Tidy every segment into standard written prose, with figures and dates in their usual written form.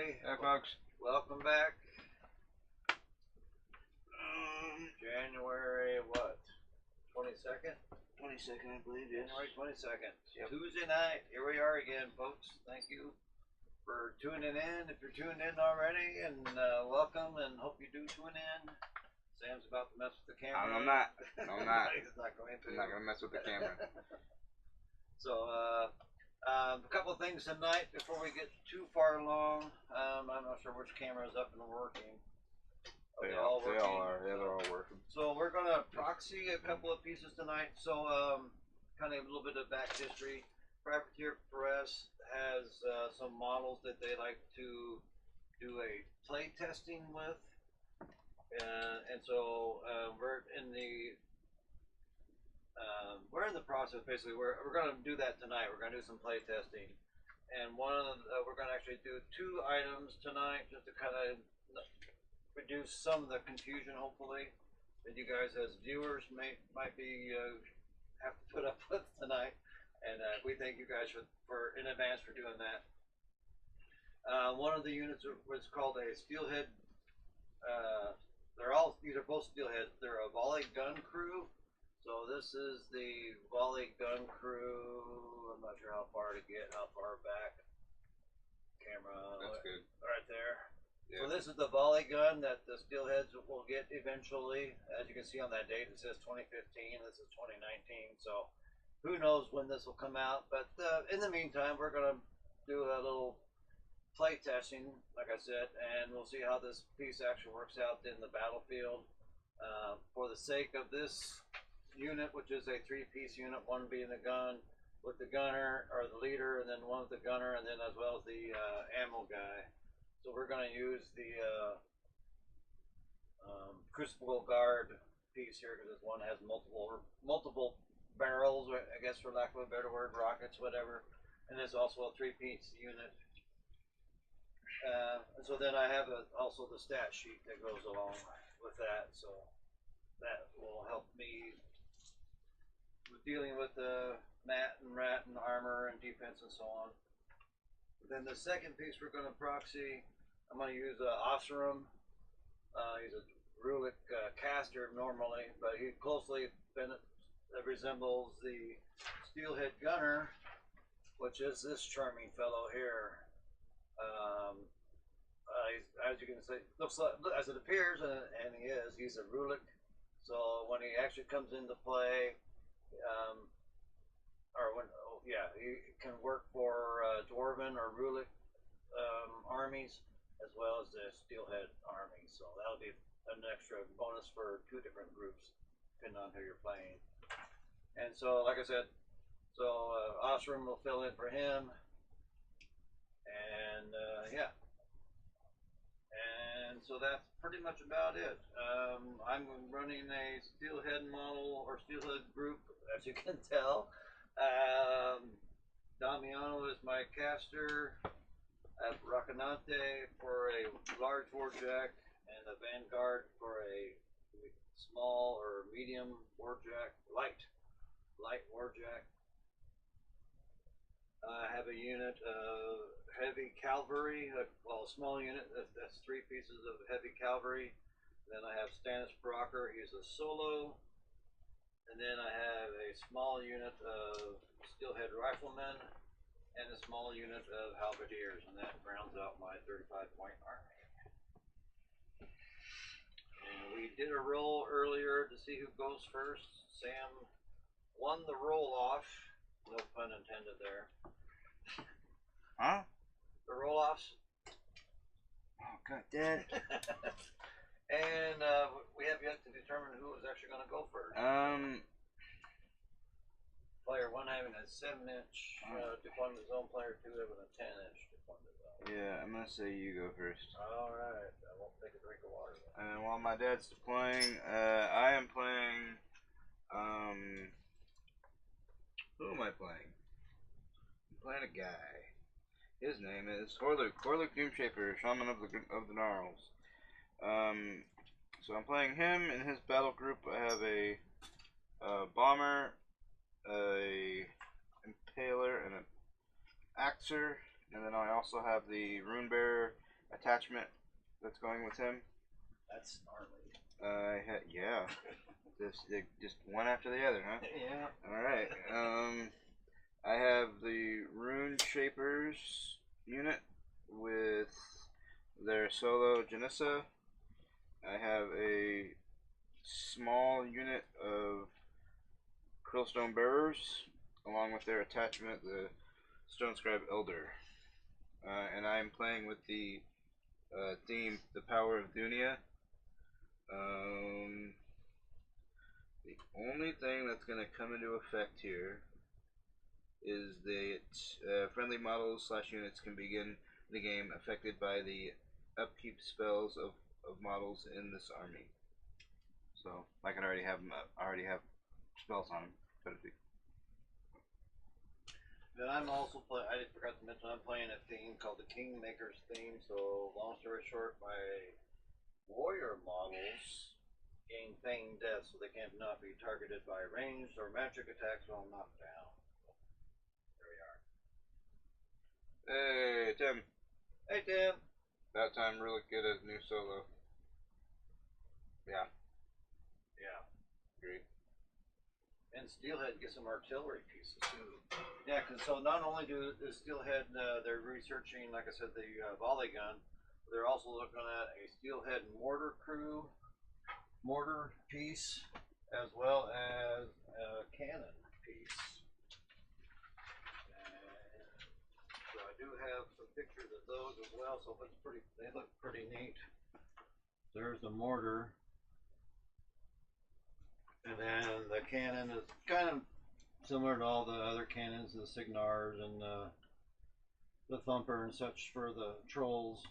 everybody. Hey, folks. Welcome back. January what? 22nd? 22nd, I believe, yes. January 22nd. Yep. Tuesday night. Here we are again, folks. Thank you for tuning in. If you're tuned in already, and welcome, and hope you do tune in. Sam's about to mess with the camera. I'm not. I'm not. He's not going to. I'm not gonna mess with the camera. So, a couple of things tonight before we get too far along. I'm not sure which camera is up and working. They all are. Yeah, they're all working. So we're gonna proxy a couple of pieces tonight. So kind of a little bit of back history. Privateer Press has some models that they like to do a play testing with, and so we're in the process. Basically, we're gonna do that tonight. We're gonna do some play testing, and we're gonna actually do 2 items tonight just to kind of reduce some of the confusion, hopefully, that you guys as viewers might be have to put up with tonight, and we thank you guys for in advance for doing that. One of the units was called a steelhead. These are both steelheads. They're a volley gun crew. So this is the volley gun crew. I'm not sure how far back. Camera. That's good. Right there. Yeah. So this is the volley gun that the steelheads will get eventually. As you can see on that date, it says 2015. This is 2019. So who knows when this will come out? But in the meantime, we're gonna do a little play testing, like I said, and we'll see how this piece actually works out in the battlefield. For the sake of this unit, which is a 3-piece unit, one being the gun with the gunner or the leader, and then one with the gunner, and then as well as the ammo guy. So we're going to use the Crucible Guard piece here because this one has multiple barrels, I guess for lack of a better word, rockets, whatever. And it's also a 3-piece unit. And so then I have also the stat sheet that goes along with that. So that will help me with dealing with the mat and rat and armor and defense and so on. Then the second piece we're going to proxy, I'm going to use Osram. He's a Rulik caster normally, but he closely resembles the steelhead gunner, which is this charming fellow here. As you can see, looks like as it appears, and he's a Rulik. So when he actually comes into play, he can work for Dwarven or Rulik armies as well as the Steelhead army. So that'll be an extra bonus for 2 different groups, depending on who you're playing. And so, like I said, Osram will fill in for him, and yeah. And so that's pretty much about it. I'm running a Steelhead model or Steelhead group, as you can tell. Damiano is my caster. I have Racanante for a large warjack, and a Vanguard for a small or medium warjack, light warjack. I have a unit of heavy cavalry, a small unit. That's 3 pieces of heavy cavalry. Then I have Stannis Brocker. He's a solo. And then I have a small unit of steelhead riflemen and a small unit of halberdiers, and that rounds out my 35-point army. And we did a roll earlier to see who goes first. Sam won the roll off. No pun intended there. Huh? The roll offs. Oh, God, Dad. And we have yet to determine who is actually going to go first. Player 1 having a 7-inch to fund his own, player 2 having a 10-inch to fund his own. Yeah, I'm gonna say you go first. Alright, I won't take a drink of water then. And while my dad's playing, I am playing, who am I playing? I'm playing a guy. His name is Horluk Doomshaper, Shaman of the Gnarls. So I'm playing him. In his battle group, I have a bomber, a impaler, and an axer, and then I also have the Runebearer attachment that's going with him. That's gnarly. Yeah. Just one after the other, huh? Yeah. Alright. I have the Rune Shapers unit with their solo Janissa. I have a small unit of Krillstone Bearers, along with their attachment, the Stone Scribe Elder. And I am playing with the theme, The Power of Dunia. The only thing that's going to come into effect here is that friendly models / units can begin the game affected by the upkeep spells of models in this army. So I can already have them. I already have spells on them. But Then I'm also playing. I forgot to mention I'm playing a theme called the Kingmaker's theme. So long story short, my warrior models gain feign death, so they can't not be targeted by ranged or magic attacks while knocked down. There we are. hey, Tim. Hey, Tim. That time really good as new solo. Yeah. Yeah. Agreed. And Steelhead gets some artillery pieces too. Yeah, because so not only do the Steelhead, they're researching, like I said, the volley gun. They're also looking at a Steelhead mortar piece, as well as a cannon piece. And so I do have some pictures of those as well. So it's pretty. They look pretty neat. There's the mortar. And then the cannon is kind of similar to all the other cannons, the Signars and the Thumper and such for the trolls.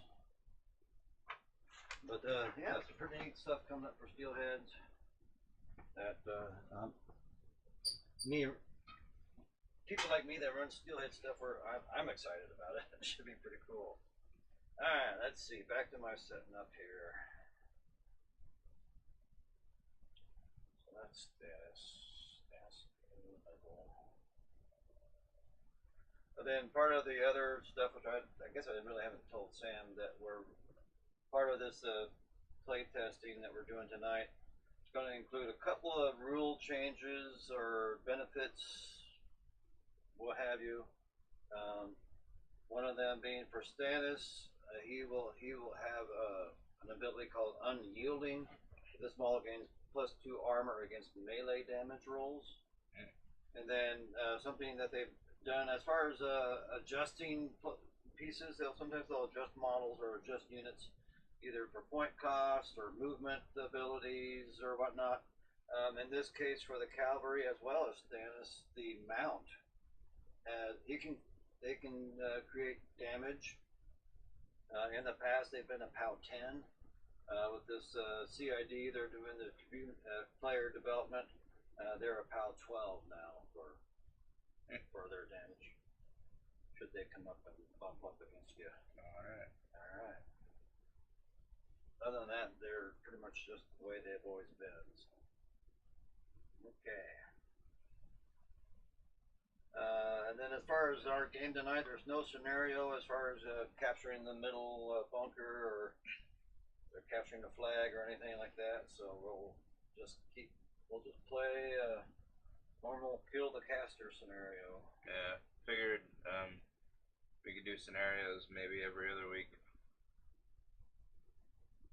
But yeah, some pretty neat stuff coming up for Steelheads. That people like me that run Steelhead stuff, I'm excited about it. It should be pretty cool. All right, let's see. Back to my setting up here. That's this in the middle. And then part of the other stuff, which I guess I really haven't told Sam, that we're part of this play testing that we're doing tonight. It's going to include a couple of rule changes or benefits, what have you. One of them being for Stannis, he will have an ability called Unyielding. This model gains +2 armor against melee damage rolls. And then something that they've done as far as adjusting pieces, sometimes they'll adjust models or adjust units either for point cost or movement abilities or whatnot. In this case, for the cavalry as well as Stannis, the mount, they can create damage. In the past, they've been a POW 10. With this CID, they're doing the player development. They're a POW 12 now for their damage. Should they come up and bump up against you? All right. Other than that, they're pretty much just the way they've always been. So. Okay. And then as far as our game tonight, there's no scenario as far as capturing the middle bunker or capturing the flag or anything like that. So we'll just play a normal kill the caster scenario. Yeah, figured we could do scenarios maybe every other week,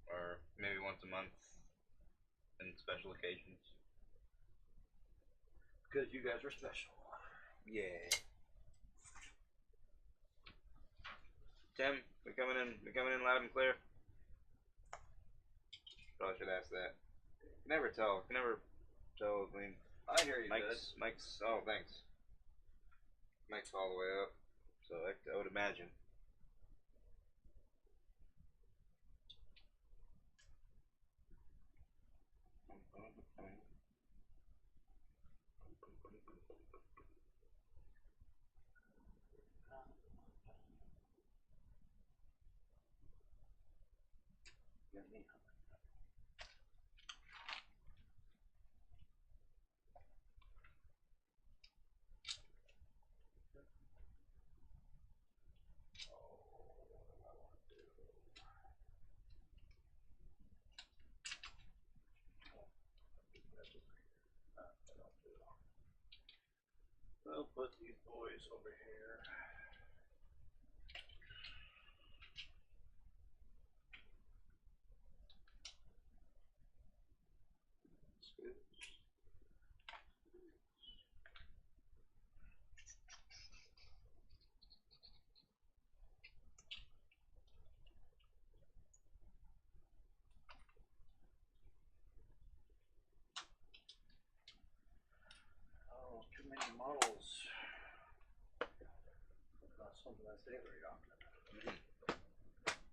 or maybe once a month, in special occasions. Because you guys are special. Yeah. Tim, we coming in loud and clear. Probably should ask that. Can never tell. I mean, I hear you, Mike's. Oh, thanks. Mike's all the way up, so I would imagine. We'll put these boys over here. Oh, too many models. Not something I say very often.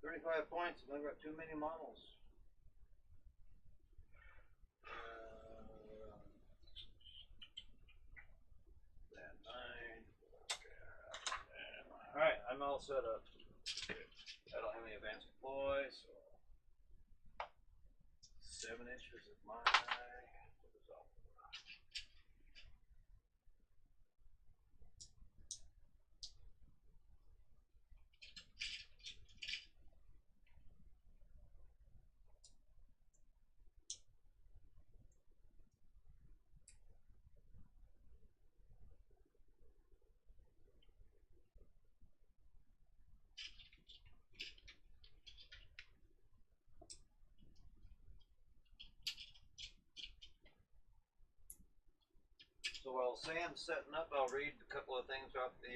35 points, and I've got too many models. That 9. Alright, I'm all set up. I don't have any advanced deploy, so 7 inches is my result. So while Sam's setting up, I'll read a couple of things off the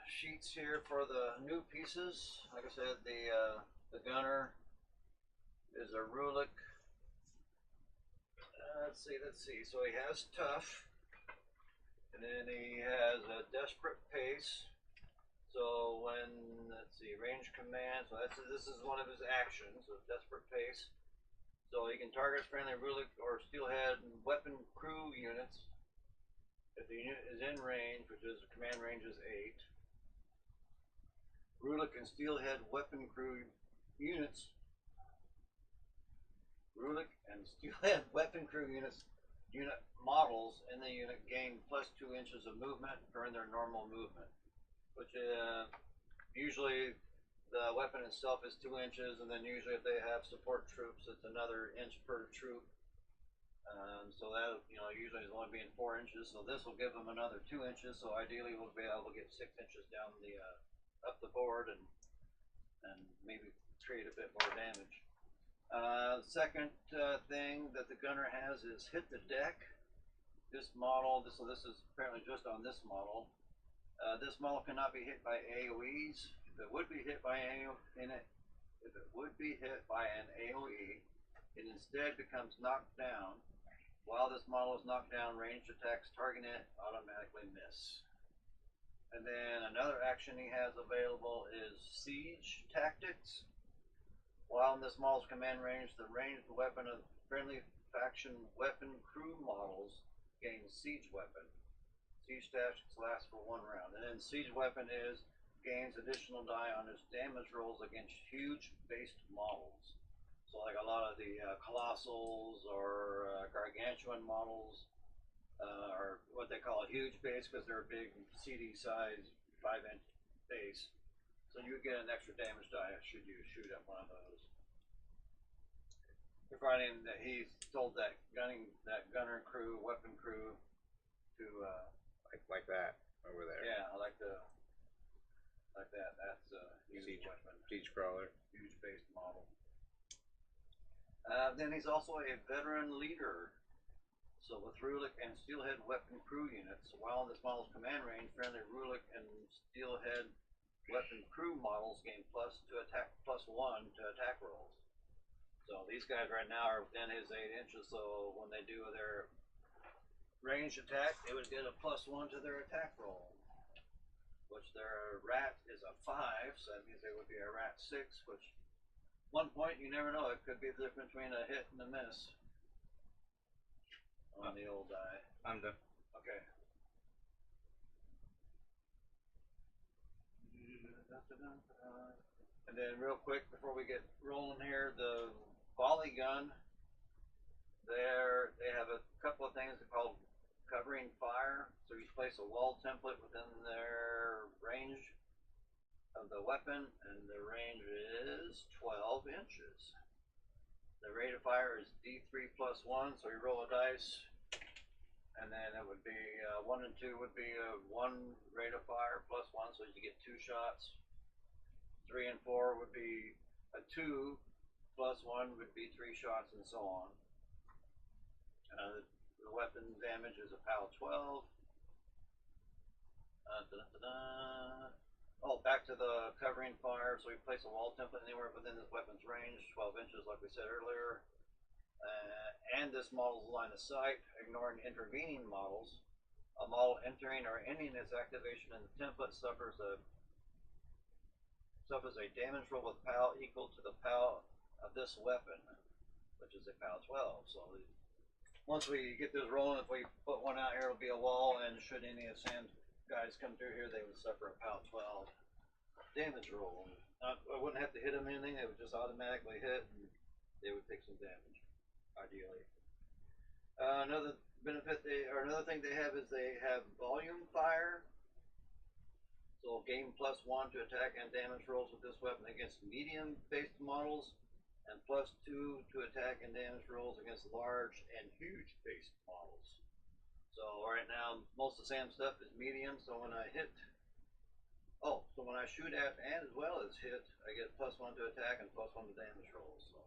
sheets here for the new pieces. Like I said, the gunner is a Rulik. Let's see. So he has tough, and then he has a desperate pace. So when range command. So this is one of his actions, a desperate pace. So he can target friendly Rulik or Steelhead weapon crew units if the unit is in range, which is command range is 8. Rulik and Steelhead weapon crew units. Rulik and Steelhead weapon crew unit models in the unit gain plus 2 inches of movement during their normal movement, which usually the weapon itself is 2 inches, and then usually if they have support troops, it's another inch per troop. So that usually is only being 4 inches. So this will give them another 2 inches. So ideally, we'll be able to get 6 inches down the up the board and maybe create a bit more damage. Second thing that the gunner has is hit the deck. This model, so this is apparently just on this model. This model cannot be hit by AoEs. If it would be hit by an AoE, it instead becomes knocked down. While this model is knocked down, ranged attacks targeting it automatically miss. And then another action he has available is Siege Tactics. While in this model's command range, the ranged weapon of friendly faction weapon crew models gains Siege Weapon. Siege Tactics lasts for 1 round. And then Siege Weapon gains additional die on its damage rolls against huge based models. So like a lot of the Colossals or Gargantuan models are what they call a huge base because they're a big CD size 5-inch base. So you get an extra damage die should you shoot at one of those. You're finding that he told that gunner crew, weapon crew to like that over there. Yeah, I like that. That's a huge weapon. Siege crawler. Huge based model. Then he's also a veteran leader. So with Rulik and Steelhead weapon crew units, while in this model's command range, friendly Rulik and Steelhead weapon crew models gain +1 to attack rolls. So these guys right now are within his 8 inches. So when they do their ranged attack, they would get a +1 to their attack roll. Which their rat is a 5, so that means they would be a rat 6, which 1 point you never know. It could be the difference between a hit and a miss on the old die. I'm done. Okay. And then real quick before we get rolling here, the volley gun. They have a couple of things called covering fire. So you place a wall template within their range of the weapon, and the range is 12 inches. The rate of fire is D3 +1, so you roll a dice. and then it would be 1 and 2 would be a 1 rate of fire plus 1, so you get 2 shots. 3 and 4 would be a 2 plus 1 would be 3 shots, and so on. The weapon damage is a POW 12. Oh, back to the covering fire. So we place a wall template anywhere within this weapon's range, 12 inches, like we said earlier. And this model's line of sight, ignoring intervening models. A model entering or ending its activation in the template suffers a damage roll with POW equal to the POW of this weapon, which is a POW 12. So once we get this rolling, if we put one out here, it'll be a wall, and should any of Sam's guys come through here, they would suffer a POW 12 damage roll. I wouldn't have to hit them anything, they would just automatically hit, and they would take some damage, ideally. Another benefit, another thing they have is they have volume fire. So gain +1 to attack and damage rolls with this weapon against medium-based models, and +2 to attack and damage rolls against large and huge-based models. So right now, most of Sam's stuff is medium, so when I shoot at and as well as hit, I get +1 to attack and +1 to damage rolls. So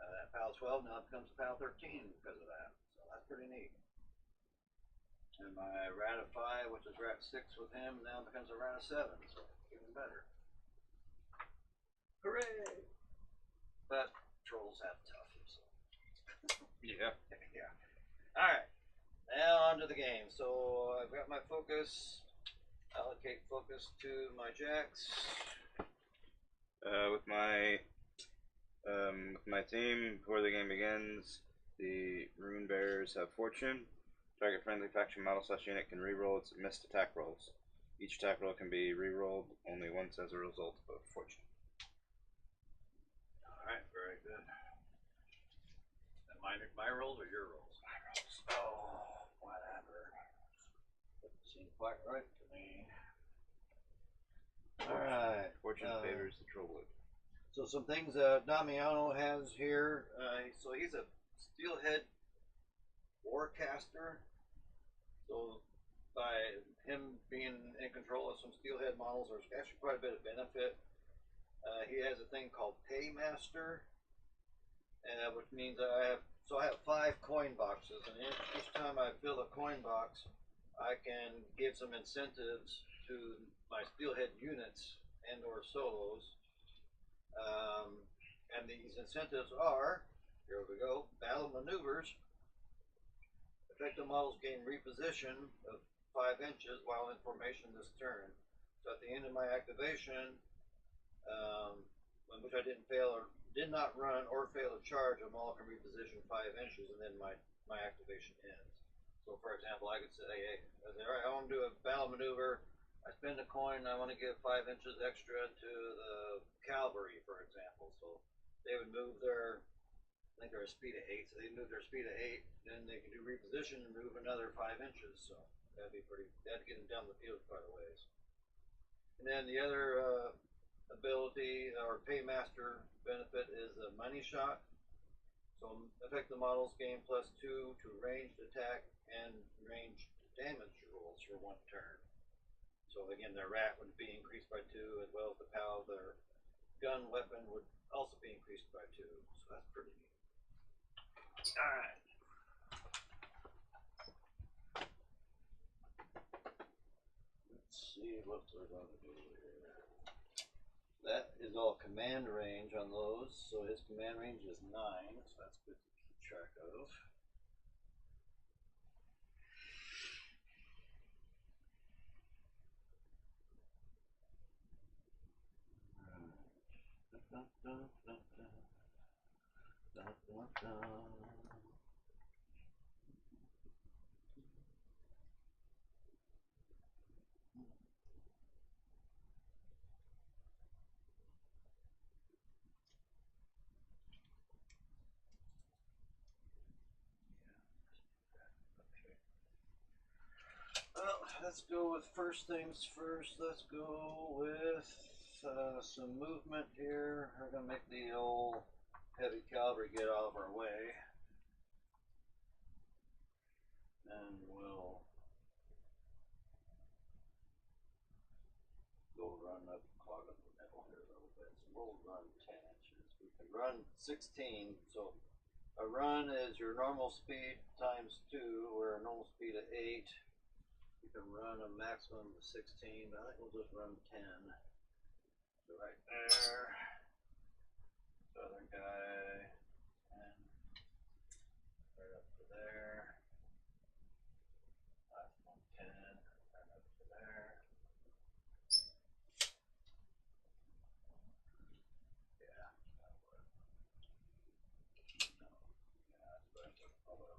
that POW 12 now becomes a POW 13 because of that. So that's pretty neat. And my Ratify, which is Rat 6 with him, now becomes a Rat 7, so even better. Hooray! But trolls have tough, so. Yeah. Yeah. Alright. Now onto the game. So I've got my focus. Allocate focus to my jacks. With my team, before the game begins, the Rune Bearers have Fortune. Target friendly faction model / unit can reroll its missed attack rolls. Each attack roll can be rerolled only once as a result of Fortune. Alright, very good. And my rolls or your rolls? My rolls. Oh, whatever. Doesn't seem quite right to me. Alright. Fortune favors the Trollblood. So some things Damiano has here. So he's a steelhead warcaster. So by him being in control of some steelhead models, there's actually quite a bit of benefit. He has a thing called Paymaster, which means I have 5 coin boxes, and each time I fill a coin box, I can give some incentives to my steelhead units and or solos. And these incentives are, here we go, battle maneuvers. Effective models gain reposition of 5 inches while in formation this turn. So at the end of my activation, which I did not run or fail to charge, a model can reposition 5 inches, and then my activation ends. So for example, I could say, hey, alright, I want to do a battle maneuver. I spend a coin, I want to give 5 inches extra to the cavalry, for example. So they would move I think they're a speed of 8, so they move their speed of 8, then they can do reposition and move another 5 inches. So that'd be that'd get them down the field quite a ways. And then the other ability or Paymaster benefit is a money shot. So effective models gain +2 to ranged attack and ranged damage rolls for 1 turn. So again, their rat would be increased by 2, as well as the POW of their gun weapon would also be increased by 2. So that's pretty neat. Alright. Let's see what we're going to do here. That is all command range on those. So his command range is 9, so that's good to keep track of. Dun, dun, dun, dun. Dun, dun, dun. Well, let's go with first things first. Let's go with some movement here. We're going to make the old heavy cavalry get out of our way. and we'll go run up, clog up the middle here a little bit. So we'll run 10 inches. We can run 16. So a run is your normal speed times 2, or a normal speed of 8. You can run a maximum of 16, but I think we'll just run 10. So right there. The other guy, and right up to there. Last one, 10, right up to there. Yeah, that would. No. Yeah, that's better.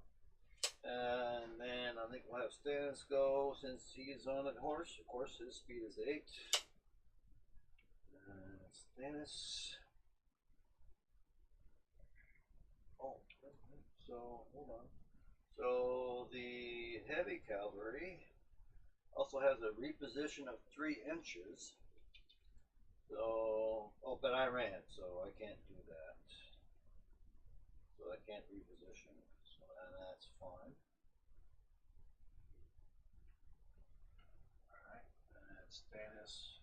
And then I think we'll have Stannis go, since he's on a horse. Of course, his speed is 8. Stannis. Oh, so hold on. So the heavy cavalry also has a reposition of 3 inches. So, oh, but I ran, so I can't do that. So I can't reposition. So that's fine. Alright, and Stannis.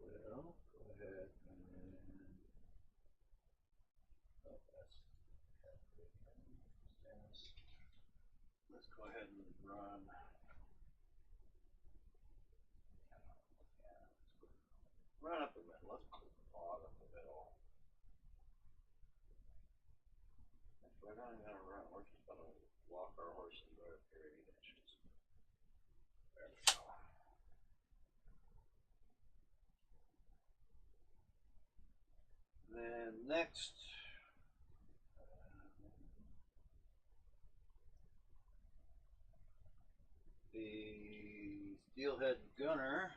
Well, go ahead and oh, that's Stannis. Let's go ahead and run. Run up the middle. Let's clog up the middle. We're not even gonna run. We're just gonna walk our horses right up here 8 inches. There we go. Then next, the steelhead gunner,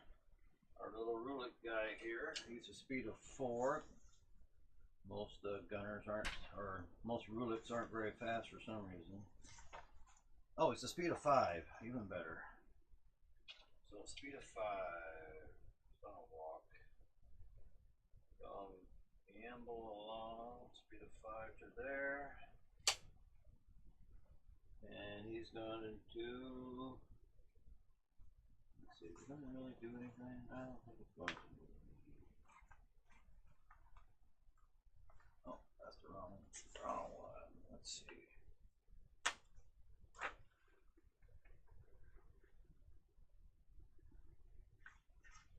our little Rulik guy here, he's a speed of 4. Most gunners aren't, or most Ruliks aren't very fast for some reason. Oh, it's a speed of 5, even better. So speed of 5, gonna walk. Amble along, speed of 5 to there, and he's going to do. Let's see, is it going to really do anything? I don't think it's going to. Oh, that's the wrong one. Let's see.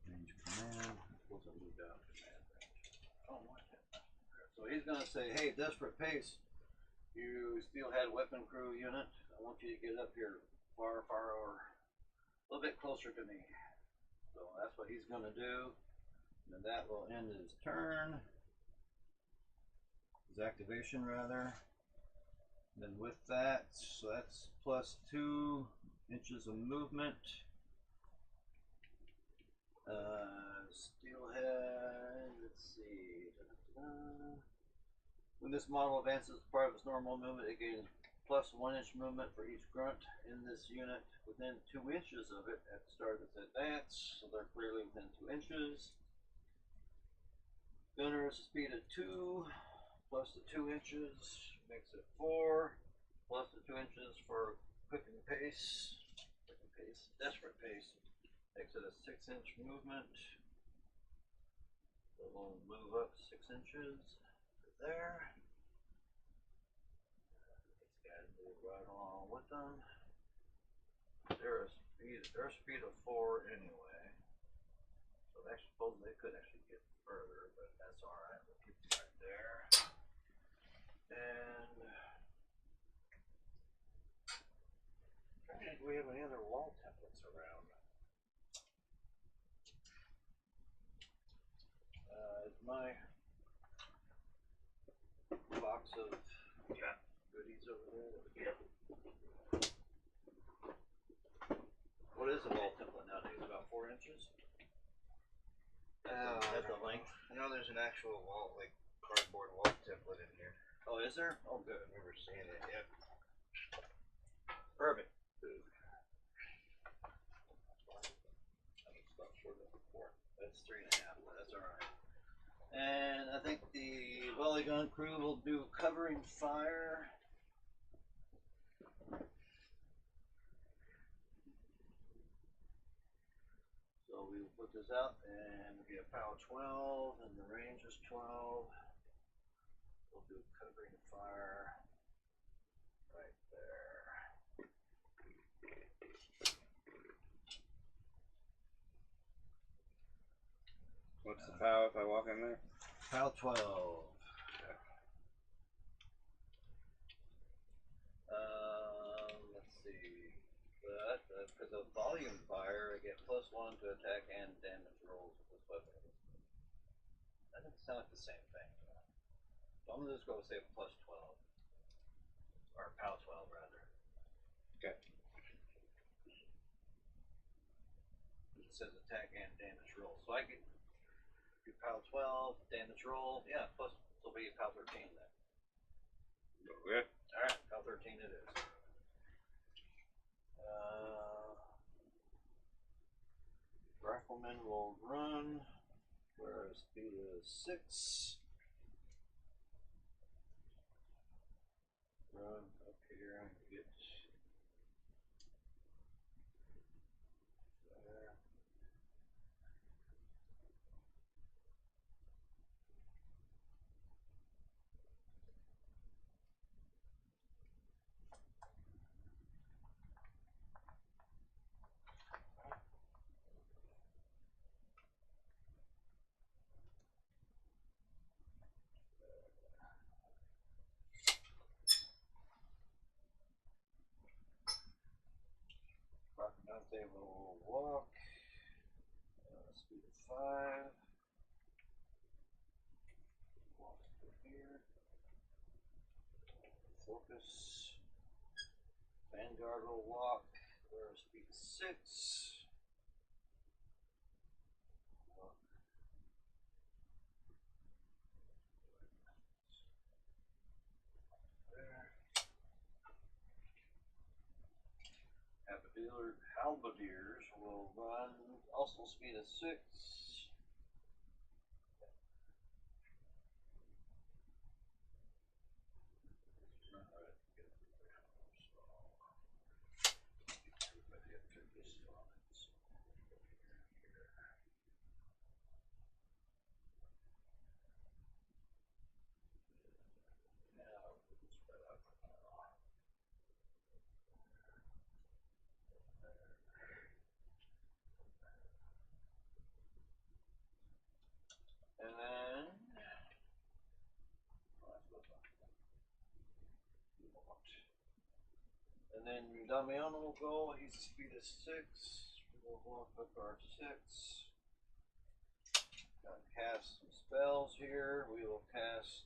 Range command. What's a move down command range? Oh, what? So he's going to say, hey, desperate pace, you steelhead weapon crew unit, I want you to get up here far over, a little bit closer to me. So that's what he's going to do. And that will end his turn. His activation, rather. And then with that, so that's plus 2 inches of movement. Steelhead, let's see. When this model advances as part of its normal movement, it gains plus 1 inch movement for each grunt in this unit within 2 inches of it at the start of its advance, so they're clearly within 2 inches. Gunner is a speed of 2, plus the 2 inches makes it 4, plus the 2 inches for quickened pace, desperate pace, makes it a 6 inch movement. So we'll move up 6 inches to there. These guys move right along with them. They're a speed of 4 anyway. So I suppose they could actually get further, but that's alright. We'll keep them right there. And I think we have any other wall templates around. My box of goodies over there. What is a wall template nowadays? About 4 inches? At the length? I know there's an actual wall, like cardboard wall template in here. Oh, is there? Oh, good. I remember seeing it. Yep. Perfect. That's 3.5. That's alright. And I think the volley gun crew will do covering fire. So we will put this out and we get power 12 and the range is 12. We'll do covering fire right there. What's the POW if I walk in there? Power 12. Let's see. But because of volume fire, I get +1 to attack and damage rolls with this weapon. That doesn't sound like the same thing. So I'm just going to say +12. Or POW 12 rather. Okay. It says attack and damage roll. So I get do POW 12, damage roll. Yeah, plus this will be POW 13 then. Okay. Alright, POW 13 it is. Rifleman will run where speed is 6. Run up here and get there. They will walk, speed of 5, walk through here, focus, Vanguard will walk, where speed is 6, walk. There. Halberdiers will run, also speed of 6. And then Damiano will go, he's speed of 6. We'll walk up our 6. Gotta cast some spells here. We will cast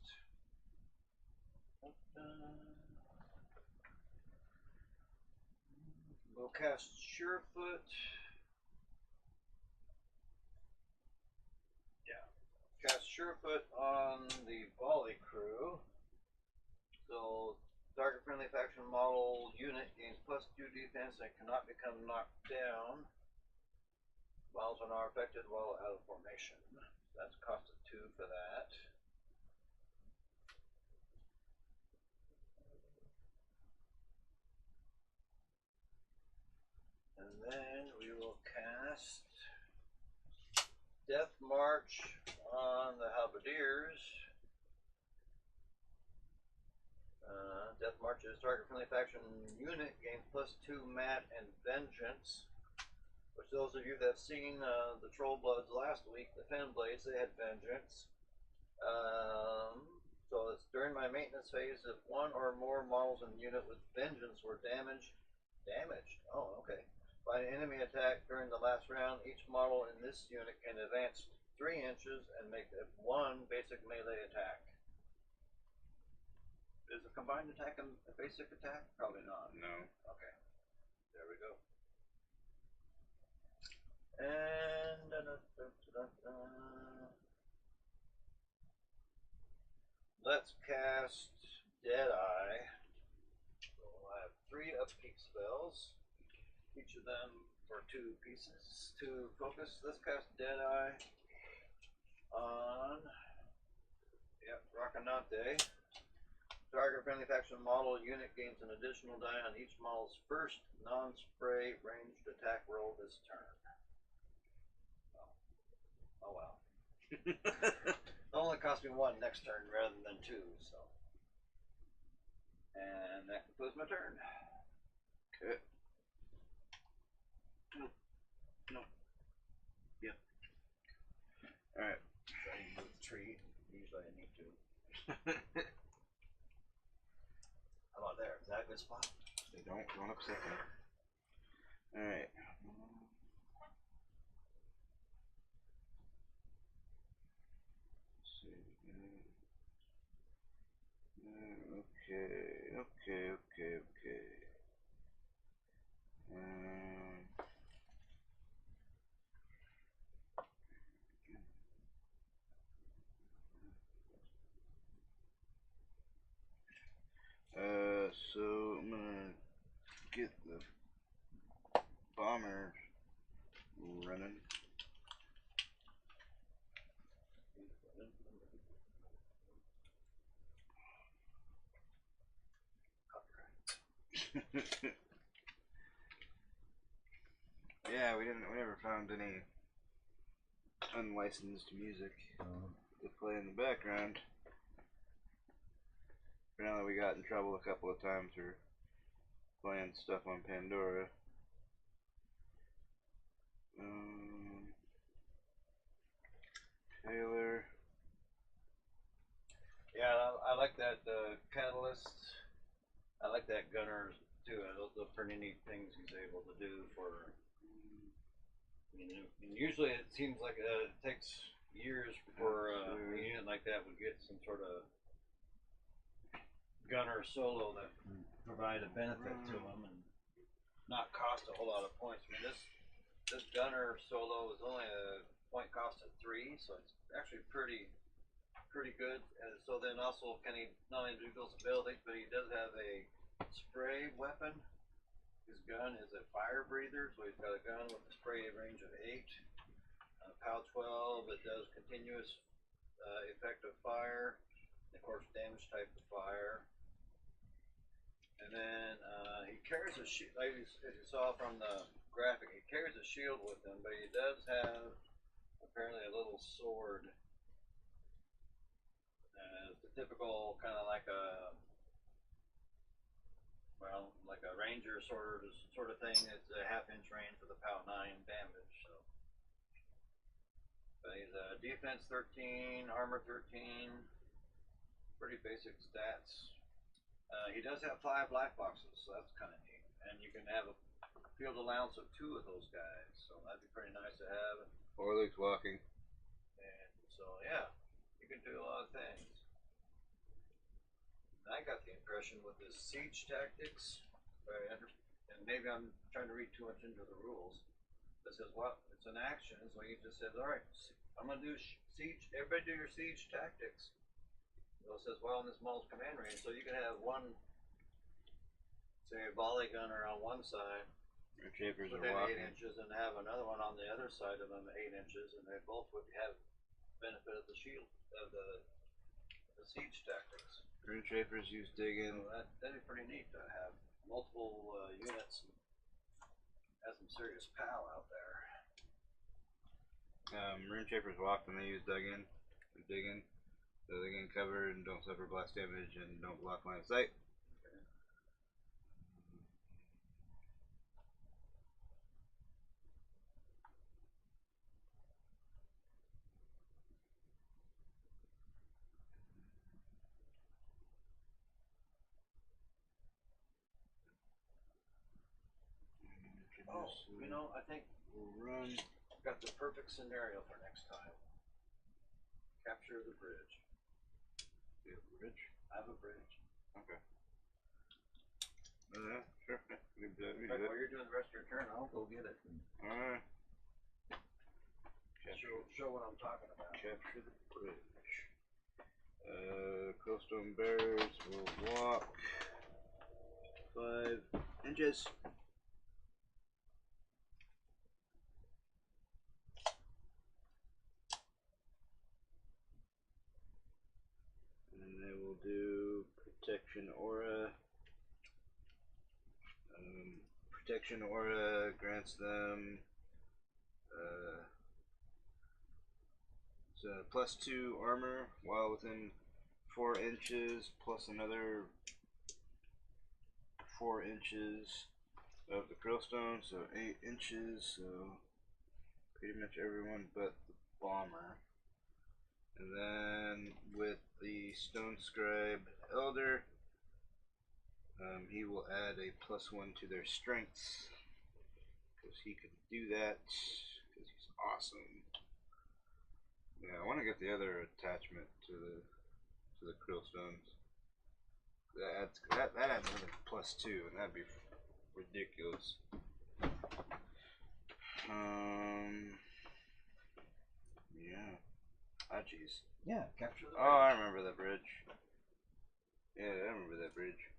Surefoot. Cast Surefoot on the volley crew. So target friendly faction model unit gains +2 defense and cannot become knocked down. Models are not affected while out of formation. That's cost of 2 for that. And then we will cast Death March on the Halberdiers. Death March is target friendly faction unit gains +2 mat and vengeance. Which those of you that have seen the Trollbloods last week, the Penblades, they had vengeance. So it's during my maintenance phase if one or more models in the unit with vengeance were damaged. Oh, okay. By an enemy attack during the last round, each model in this unit can advance 3 inches and make one basic melee attack. Is a combined attack a basic attack? Probably not. No. Okay. There we go. And let's cast Deadeye. So I have 3 upkeep spells. Each of them for 2 pieces. To focus, let's cast Deadeye on Yep, Rocinante. Target friendly faction model unit gains an additional die on each model's first non-spray ranged attack roll this turn. Oh well. It only cost me 1 next turn rather than 2, so. And that concludes my turn. Okay. No. Yep. Alright. So I move the tree. Usually I need to. How about there? Is that a good spot? They don't upset me. Alright. Let's see. Okay. So I'm gonna get the bomber running. Yeah, we never found any unlicensed music to play in the background. Apparently we got in trouble a couple of times for playing stuff on Pandora. Taylor. Yeah, I like that catalyst. I like that gunner too. Those are pretty neat things he's able to do for. And usually it seems like it takes years before a unit like that would get some sort of gunner solo that can provide a benefit to them and not cost a whole lot of points. I mean, this gunner solo is only a point cost of 3, so it's actually pretty good. And so then also can he not only do those abilities, but he does have a spray weapon. His gun is a fire breather, so he's got a gun with a spray range of 8. POW 12, it does continuous effective fire, and of course damage type of fire. And then he carries a shield, like as you saw from the graphic, he carries a shield with him, but he does have apparently a little sword. The typical kind of like a ranger sort of thing. It's a half-inch range with a POW 9 damage. So, but he's a defense 13, armor 13, pretty basic stats. He does have 5 black boxes, so that's kind of neat. And you can have a field allowance of 2 of those guys, so that'd be pretty nice to have. Orlick's walking. And so yeah, you can do a lot of things. I got the impression with this siege tactics, and maybe I'm trying to read too much into the rules. It says, well, it's an action, so he just says, all right, I'm going to do siege. Everybody do your siege tactics. So it says, well, in this model's command range, so you can have one, say, a volley gunner on one side, Within within 8 inches, and have another one on the other side of them 8 inches, and they both would have benefit of the shield of the siege tactics. Rune Shapers use digging. So that'd be pretty neat to have multiple units and have some serious POW out there. Rune Shapers walk when they use digging, so they can cover and don't suffer blast damage and don't block line of sight. Oh, you know, I think we'll run. I've got the perfect scenario for next time. Capture the bridge. You have a bridge? I have a bridge. Okay. Sure. We can do it. While you're doing the rest of your turn, I'll go get it. Alright. Show what I'm talking about. Capture the bridge. Coastal Bears will walk 5 inches. protection aura. Protection aura grants them so +2 armor while within 4 inches, plus another 4 inches of the Krillstone, so 8 inches, so pretty much everyone but the bomber. And then with the Stone Scribe Elder, he will add a +1 to their strengths, because he can do that, because he's awesome. Yeah, I want to get the other attachment to the Krillstones. That adds another +2, and that'd be ridiculous. Yeah. Ah, jeez. Yeah, capture the. Oh, I remember that bridge. Yeah, I remember that bridge.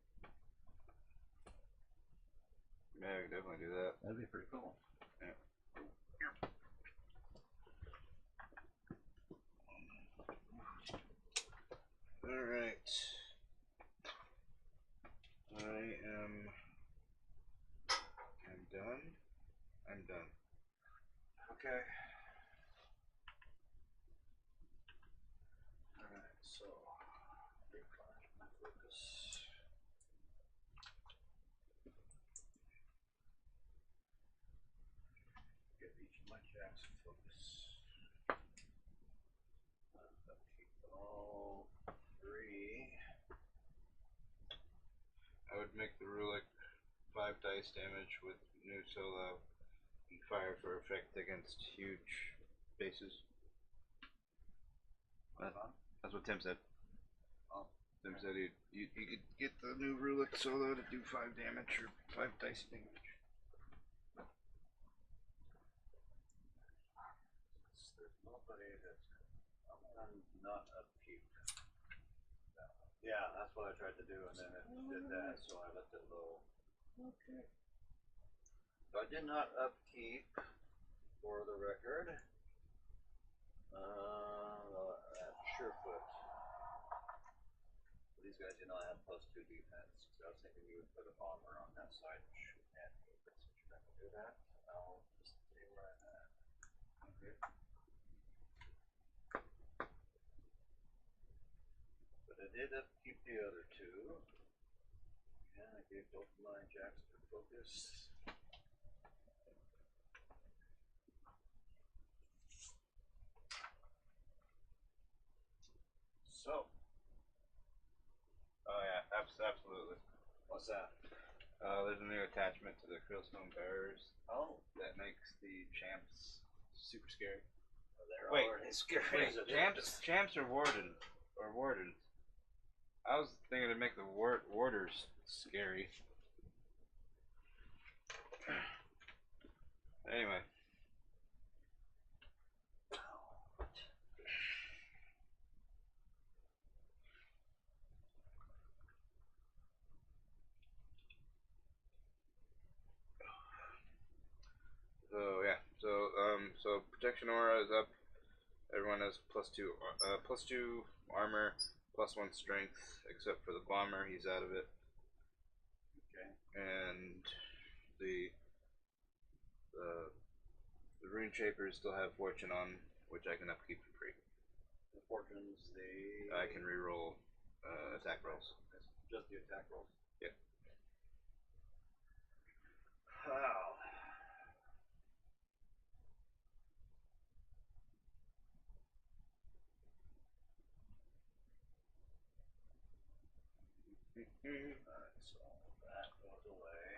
Yeah, I could definitely do that. That'd be pretty cool. Yeah. Alright. I'm done. I'm done. Okay. Alright, so refine my focus. Get each of my jacks in focus. Upkeep all 3. I would make the Rulik 5 dice damage with new solo and fire for effect against huge bases. That's what Tim said. Oh. Tim said you could get the new Rulik solo to do 5 damage or 5 dice damage. There's nobody that's. I'm not upkeep. Yeah, that's what I tried to do, and then it did that, so I left it low. Okay. So I did not upkeep, for the record. Surefoot. These guys do not have +2 defense. So I was thinking you would put a bomber on that side and shoot at me, but since you're not gonna do that, I'll just stay where I'm at. Okay. But I did upkeep the other 2. And I gave both of my jacks to focus. So. Oh yeah, absolutely. What's that? There's a new attachment to the Krillstone Bearers. Oh. That makes the champs super scary. Well, they're Wait, already scary. Wait, champs or wardens? I was thinking to make the warders scary. Anyway. So yeah, so protection aura is up. Everyone has +2 armor, +1 strength, except for the bomber. He's out of it. Okay. And the rune shapers still have fortune on, which I can upkeep for free. The fortunes, I can reroll attack rolls. Just the attack rolls. Yep. Wow. Alright, so that goes away.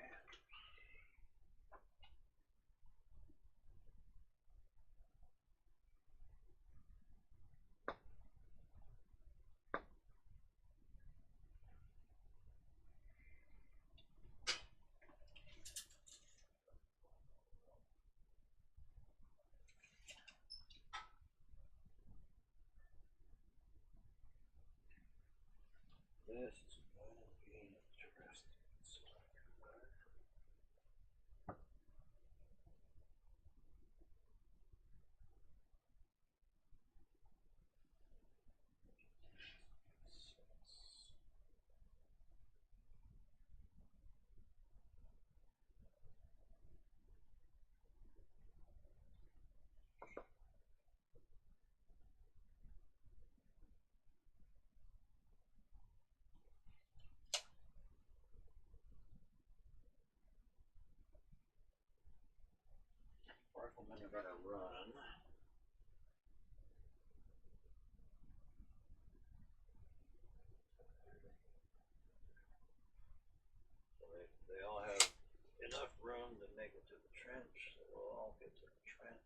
This is going to be interesting. riflemen are going to run. So they all have enough room to make it to the trench, so we'll all get to the trench.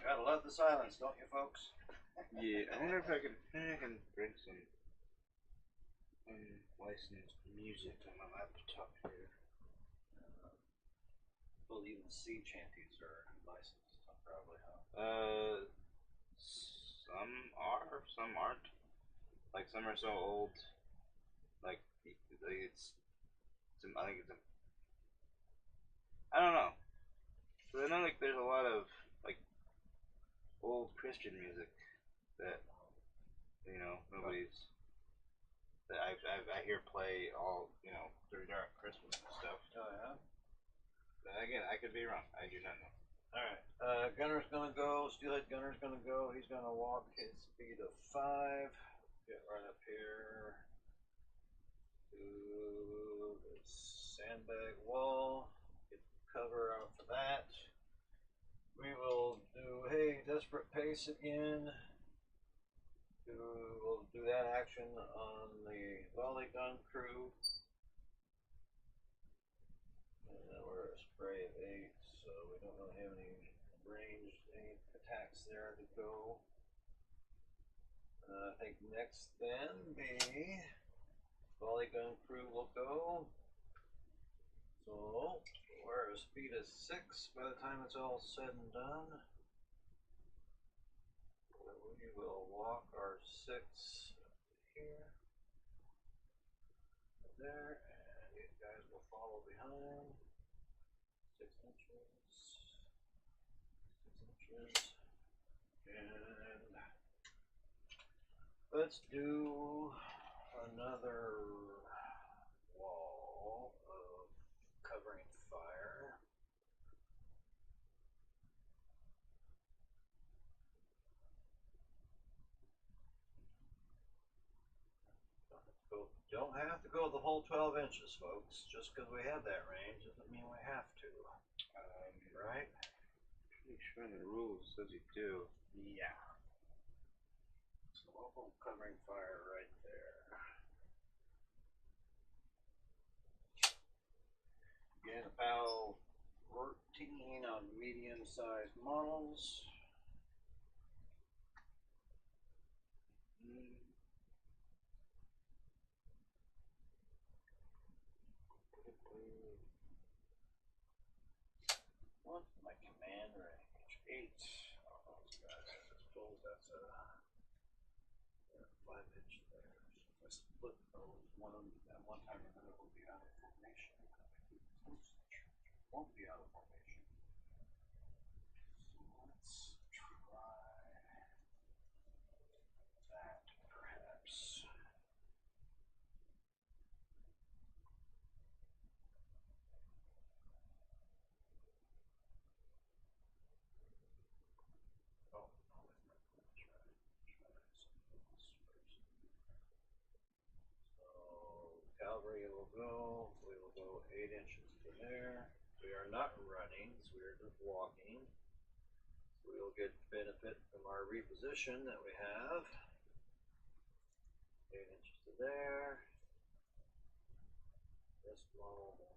Gotta love the silence, don't you, folks? Yeah, I wonder if I can bring some unlicensed music on my laptop here. Well, even the sea chanties are licensed, probably, huh? Some are, some aren't. Like some are so old, like it's I think it's I don't know. But I know like there's a lot of like old Christian music that nobody's that I hear play all during Christmas and stuff. Oh yeah. But again, I could be wrong. I do not know. All right. Gunner's gonna go. Steelhead Gunner's gonna go. He's gonna walk his speed of 5. Get right up here to the sandbag wall. Get cover out for that. We will do desperate pace again. We'll do that action on the volley gun crew. And then we're a spray of 8, so we don't really have any attacks there to go. I think next then the volley gun crew will go. So we're a speed of 6 by the time it's all said and done. We will walk our 6 here, there, and these guys will follow behind. 6 inches, 6 inches, and let's do another wall of covering fire. Don't have to go the whole 12 inches, folks. Just because we have that range doesn't mean we have to. Right? Pretty sure in the rules says you do. Yeah. So we'll go covering fire right there. Again, about 14 on medium-sized models. What's my command range? 8. Oh, those guys, I suppose that's a 5-inch there. So if I split those, one of them at one time or another will be out of formation. Won't be out of formation. So let's try that perhaps. Oh, no, it's not going to try something else first. So cavalry will go. We will go 8 inches to there. We are not running, so we are just walking. So we will get benefit from our reposition that we have. 8 inches to there. This model will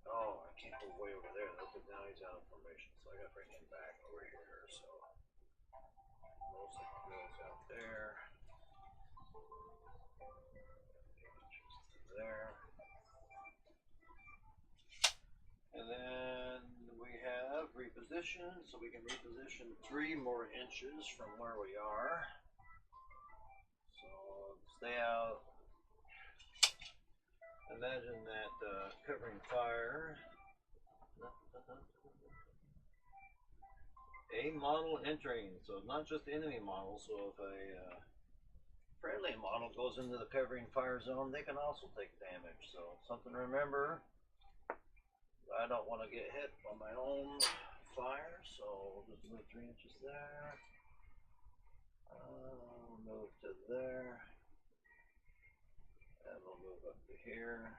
Oh, I can't go way over there. Look at now he's out of formation, so I gotta bring him back over here. So most of it goes out there. There. And then we have reposition, so we can reposition 3 more inches from where we are. So stay out. Imagine that covering fire. A model entering, so not just enemy model. So if a friendly model goes into the covering fire zone, they can also take damage. So something to remember. I don't want to get hit on my own fire, so we'll just move 3 inches there. Move to there. And we'll move up to here.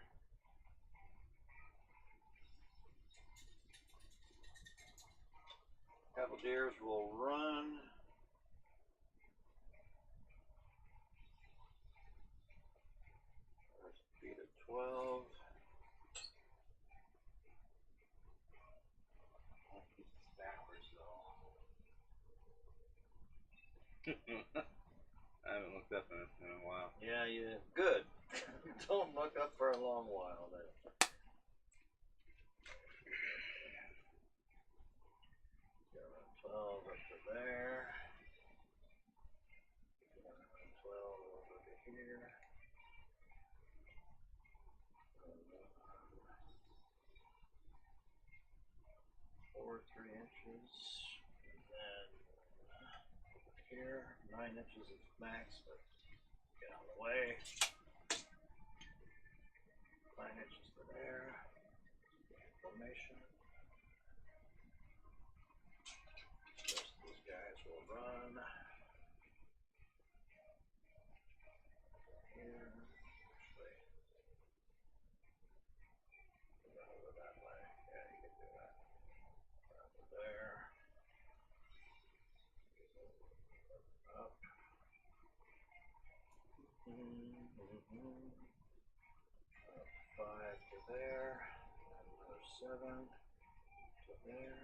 Cavaliers will run. There's speed of 12. Backwards though. I haven't looked up in a while. Yeah, you did. Good. Don't look up for a long while then. 12 up to there. 12 over to here. 4, 3 inches. And then here, 9 inches is max, but get out of the way. 9 inches to there. Formation. The rest of these guys will run. Here. Actually. Over that way. Yeah, you can do that. Over there. Up. Up 5 to there. And another 7 to there.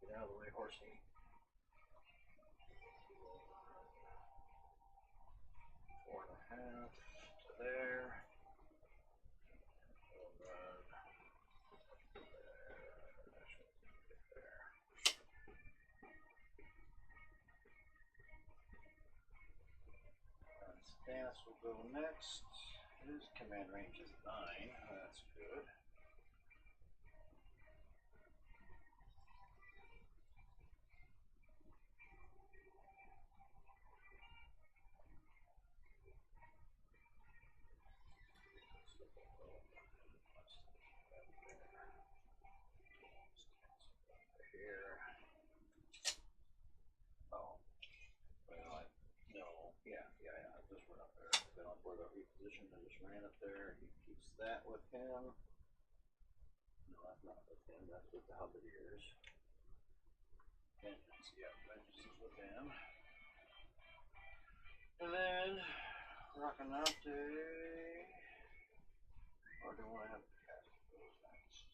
Get out of the way, horsey. 4.5 to there. We'll run there. And Stance will go next. His command range is 9. That's good. Here. Oh. Well, no. Yeah. I just went up there. I've been on board that reposition. I just ran up there. He keeps that with him. No, that's not with him. That's with the Hoardes. Vengeance, yeah, Vengeance is with him. And then Rocinante. Or do I want to have cast those next?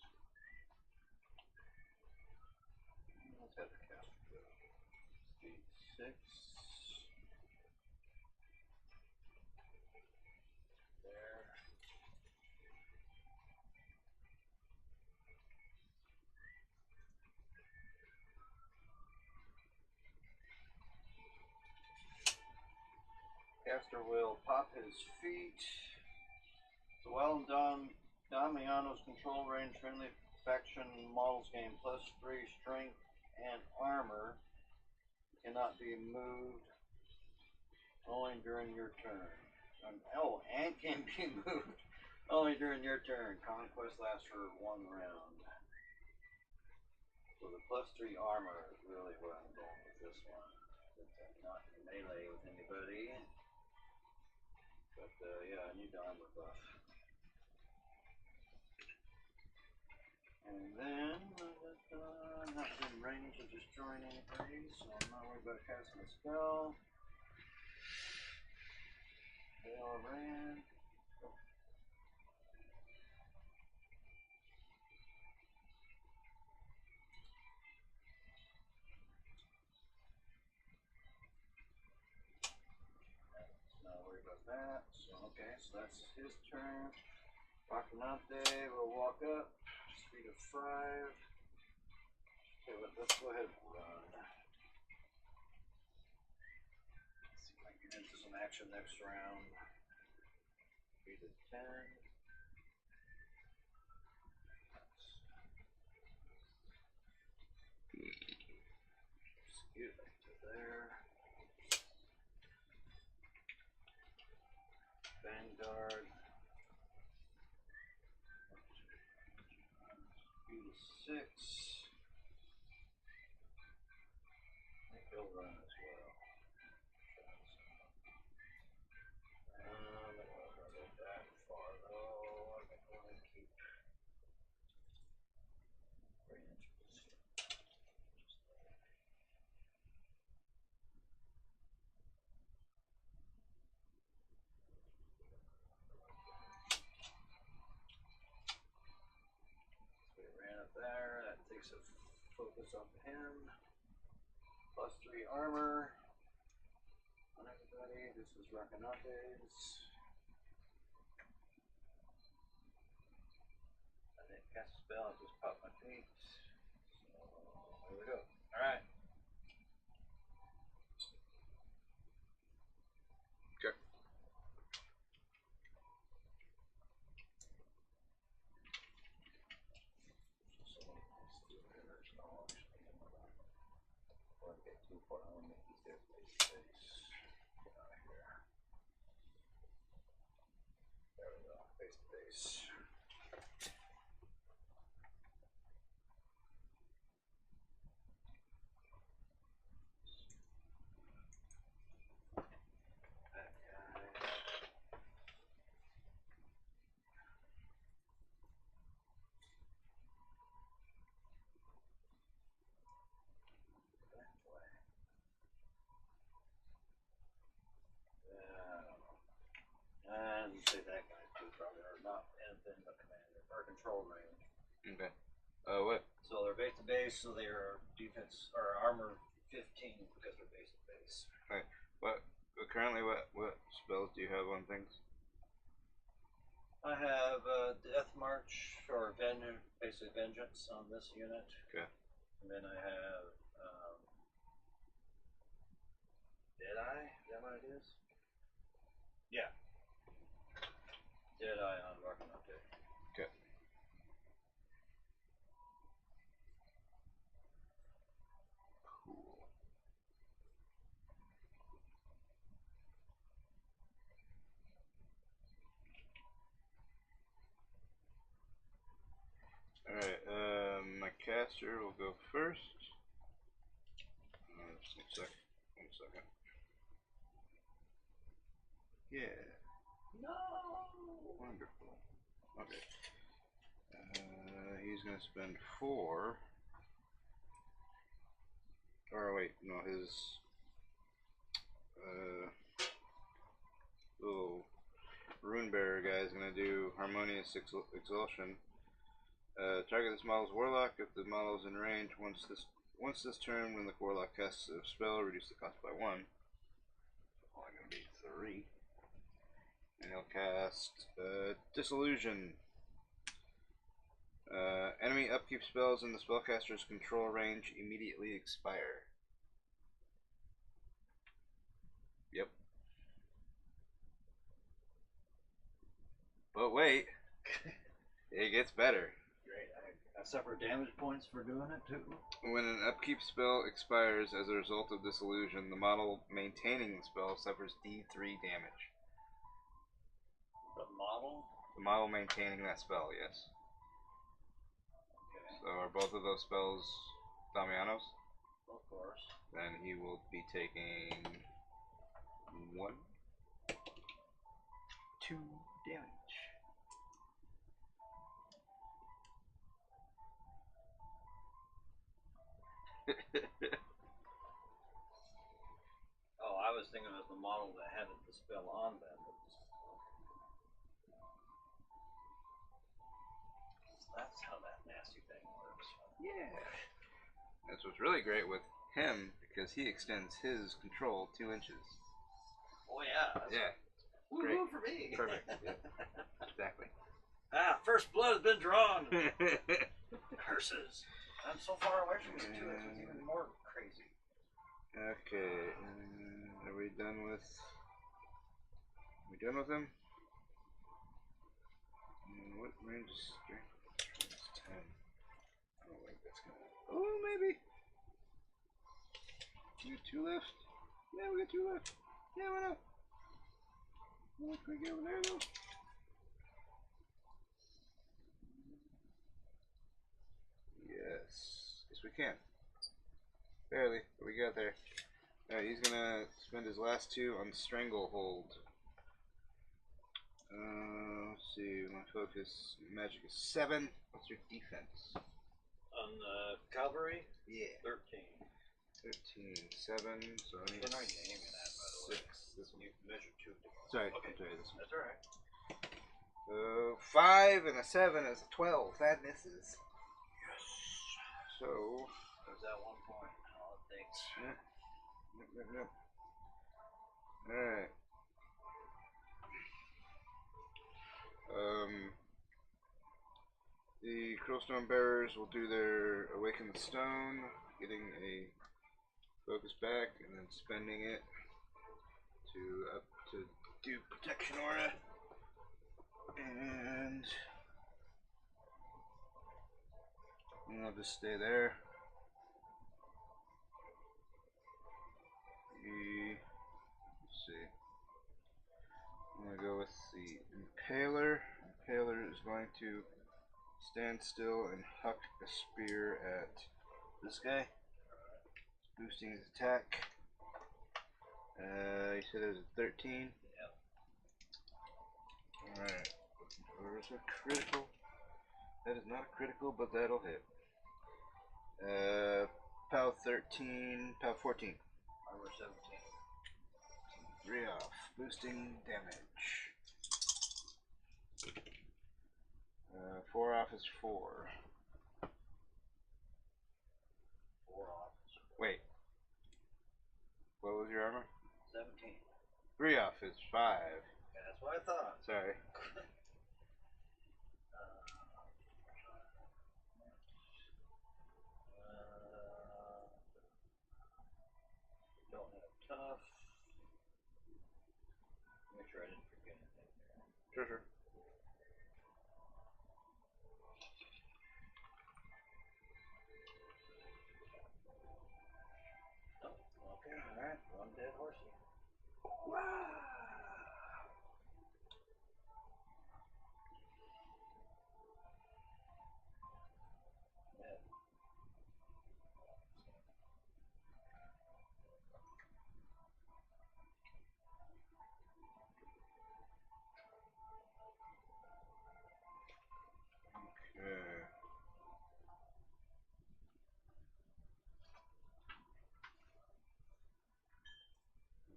Let's have the cast go. Speed 6. There. Caster will pop his feet. So while in Damiano's control range, friendly faction models gain +3 strength and armor. Cannot be moved only during your turn. And can be moved only during your turn. Conquest lasts for 1 round. So the +3 armor is really where I'm going with this one. Since I'm not in melee with anybody. But yeah, I need the armor buff. And then I'm not in range of destroying anybody, so I'm not worried about casting a spell. They all ran. Okay, so that's his turn. Rocinante will walk up. Speed of 5. Okay, let's go ahead and run. Let's see if I can get into some action next round. Speed of 10. Excuse me, to there. Vanguard. Speed of 6. I think he'll run as well. I don't want to go that far though. I think I want to keep 3 inches. So we ran up there. That takes a focus off him. Plus 3 armor on everybody. This is Rockinantes. I didn't cast a spell, I just popped my feet. So there we go. Alright. Okay. So let's do hitters. I'll actually before I get too far, I want to make these guys face to face. Get out of here. There we go, face to face. That guy. That way. I don't know. And say that guy too, probably, or not anything but commander, or control range. Okay. What? So they're base to base, so they're defense, or armor 15 because they're base to base. Right. Currently, what spells do you have on things? I have Death March, or basically Vengeance on this unit. Okay. And then I have Deadeye, is that what it is? Yeah. Deadeye on Rocinante. Okay. Cool. Alright, my caster will go first. Just 1 second. 1 second. Yeah. No! Wonderful. Okay. He's gonna spend 4. Or wait, no, his little rune bearer guy is gonna do Harmonious Exhaustion. Target this model's warlock. If the model is in range, once this turn, when the warlock casts a spell, reduce the cost by 1. So only gonna be 3. And he'll cast Disillusion. Enemy upkeep spells in the spellcaster's control range immediately expire. Yep. But wait, it gets better. Great. I suffer damage points for doing it too. When an upkeep spell expires as a result of Disillusion, the model maintaining the spell suffers D3 damage. The model? The model maintaining that spell, yes. Okay. So are both of those spells Damiano's? Of course. Then he will be taking 1, 2 damage. Oh, I was thinking of the model that had the spell on them. That's how that nasty thing works. Yeah. That's what's really great with him, because he extends his control 2 inches. Oh yeah. Yeah. Great. Woo-hoo for me. Perfect. Yep. Exactly. Ah, first blood has been drawn. Curses. I'm so far away from you too. It's even more crazy. Okay. Are we done with? Are we done with him? What range is strength? It's 10. I don't think that's gonna. Oh, maybe. We got 2 left. Yeah, we got 2 left. Yeah, why not? What can we get over there though? Yes. Yes, we can. Barely, but we got there. Alright, he's gonna spend his last 2 on Stranglehold. Let's see, my focus magic is 7. What's your defense? On cavalry? Yeah. 13. 13, 7, so I need What are you aiming at, by the way? 6. This one. You measure 2. Sorry, Okay. I'm sorry, this one. That's alright. 5 and a 7 is a 12. That misses. Yes. So. There's that 1 point. All it takes. Yep. Alright. The Crowstone Bearers will do their Awaken the Stone, getting a focus back, and then spending it to do Protection Aura. And I'll just stay there. Let's see. I'm gonna go with the Impaler. Impaler is going to stand still and huck a spear at this guy, boosting his attack. You said it was a 13? Yep. Alright. Where's a critical? That is not a critical, but that'll hit. POW 13, POW 14. Armor 17. 3 off. Boosting damage. 4 off is 4. 4 off. Wait. What was your armor? 17. 3 off is 5. Yeah, that's what I thought. Sorry. Don't have tough. Make sure I didn't forget anything there. Sure. Oh, okay, alright. 1 dead horsey. Wow. Yeah. Okay.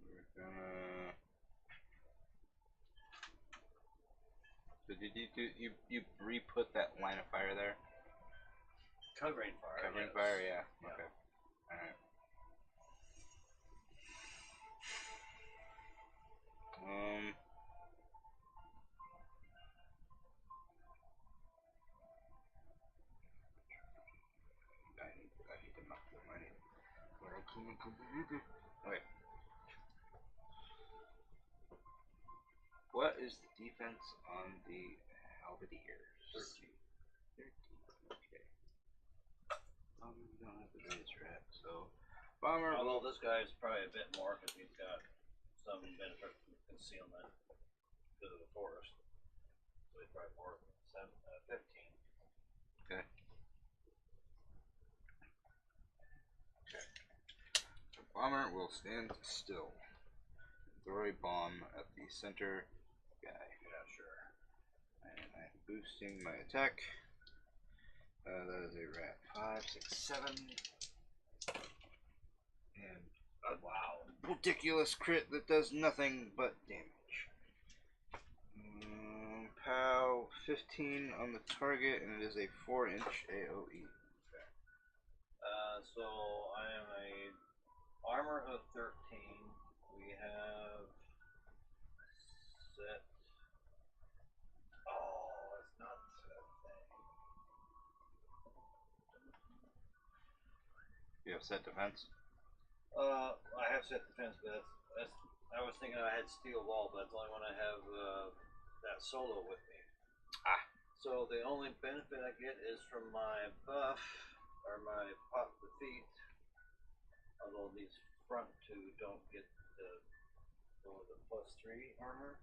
We're gonna. So did you re-put that line of fire there? Covering fire. Covering yes. fire, yeah. Yeah. Okay. Alright. I need to knock them. Okay. What is the defense on the Halberdiers? 13. 13. Okay. We don't have the base rat, so bomber. Although this guy is probably a bit more because he's got some benefit from concealment because of the forest. So he's probably more than 15. Okay. The bomber will stand still. Throw a bomb at the center guy. Yeah, sure. And I'm boosting my attack. That is a rat. 5, 6, 7. And a Wow. ridiculous crit that does nothing but damage. POW 15 on the target, and it is a 4-inch AoE. So I am a armor of 13. We have set. Oh, it's not that thing. You have set defense. I have set defense, but that's I was thinking I had steel ball, but that's the only one I have that solo with me. Ah. So the only benefit I get is from my buff or my pop defeat. Although these front two don't get the +3 armor.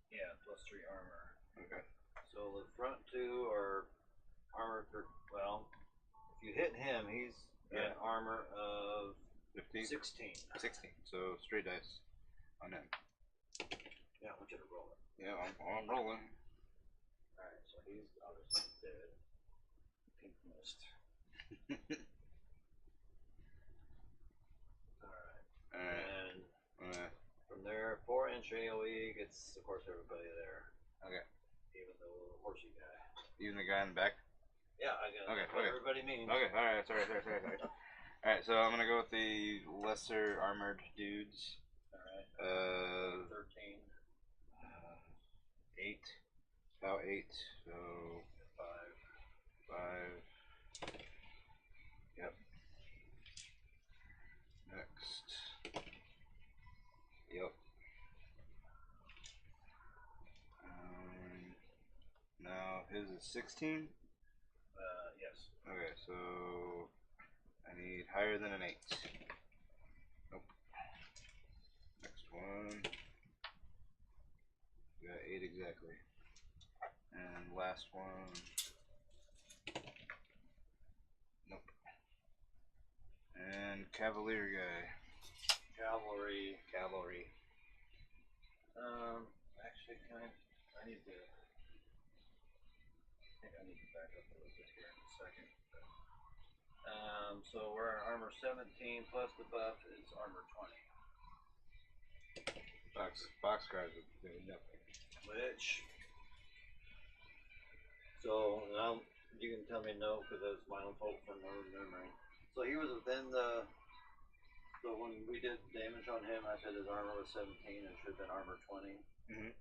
Yeah, +3 armor. Okay. So the front two are armor for, well, if you hit him, he's got armor of 15? 16. 16. So straight dice on him. Yeah, I want you to roll it. Yeah, I'm rolling. Alright, so he's obviously dead. Pink mist. Alright. Alright. And from there, 4-inch AoE gets, of course, everybody there. Okay. Even the little horsey guy. Even the guy in the back? Yeah, I got okay, what okay. everybody means. Okay, alright, sorry. Alright, so I'm gonna go with the lesser armored dudes. Alright. 13. 8. About 8, so 5. Yep. Next. Yep. Now his is 16? Yes. Okay, so I need higher than an 8. Nope. Next one. Got 8 exactly. And last one. Nope. And Cavalier guy. Cavalry. Actually, I need to. I think I need to back up a little bit here in a second. So we're armor 17 plus the buff is armor 20. Boxcars are doing nothing. Which. So now you can tell me no because that's my own fault from memory. So he was within the. So when we did damage on him, I said his armor was 17 and should have been armor 20. Mm-hmm.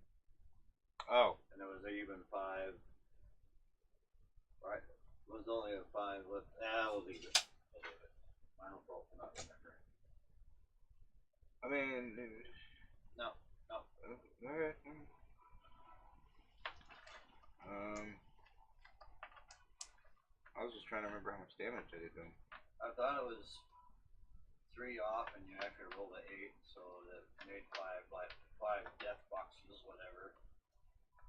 Oh. And it was even 5. Right. It was only a 5 left. We'll leave it. My own fault for not remembering. I mean. No. Okay. I was just trying to remember how much damage I did to him. I thought it was 3 off and you actually rolled an 8, so that made 5 death boxes, whatever.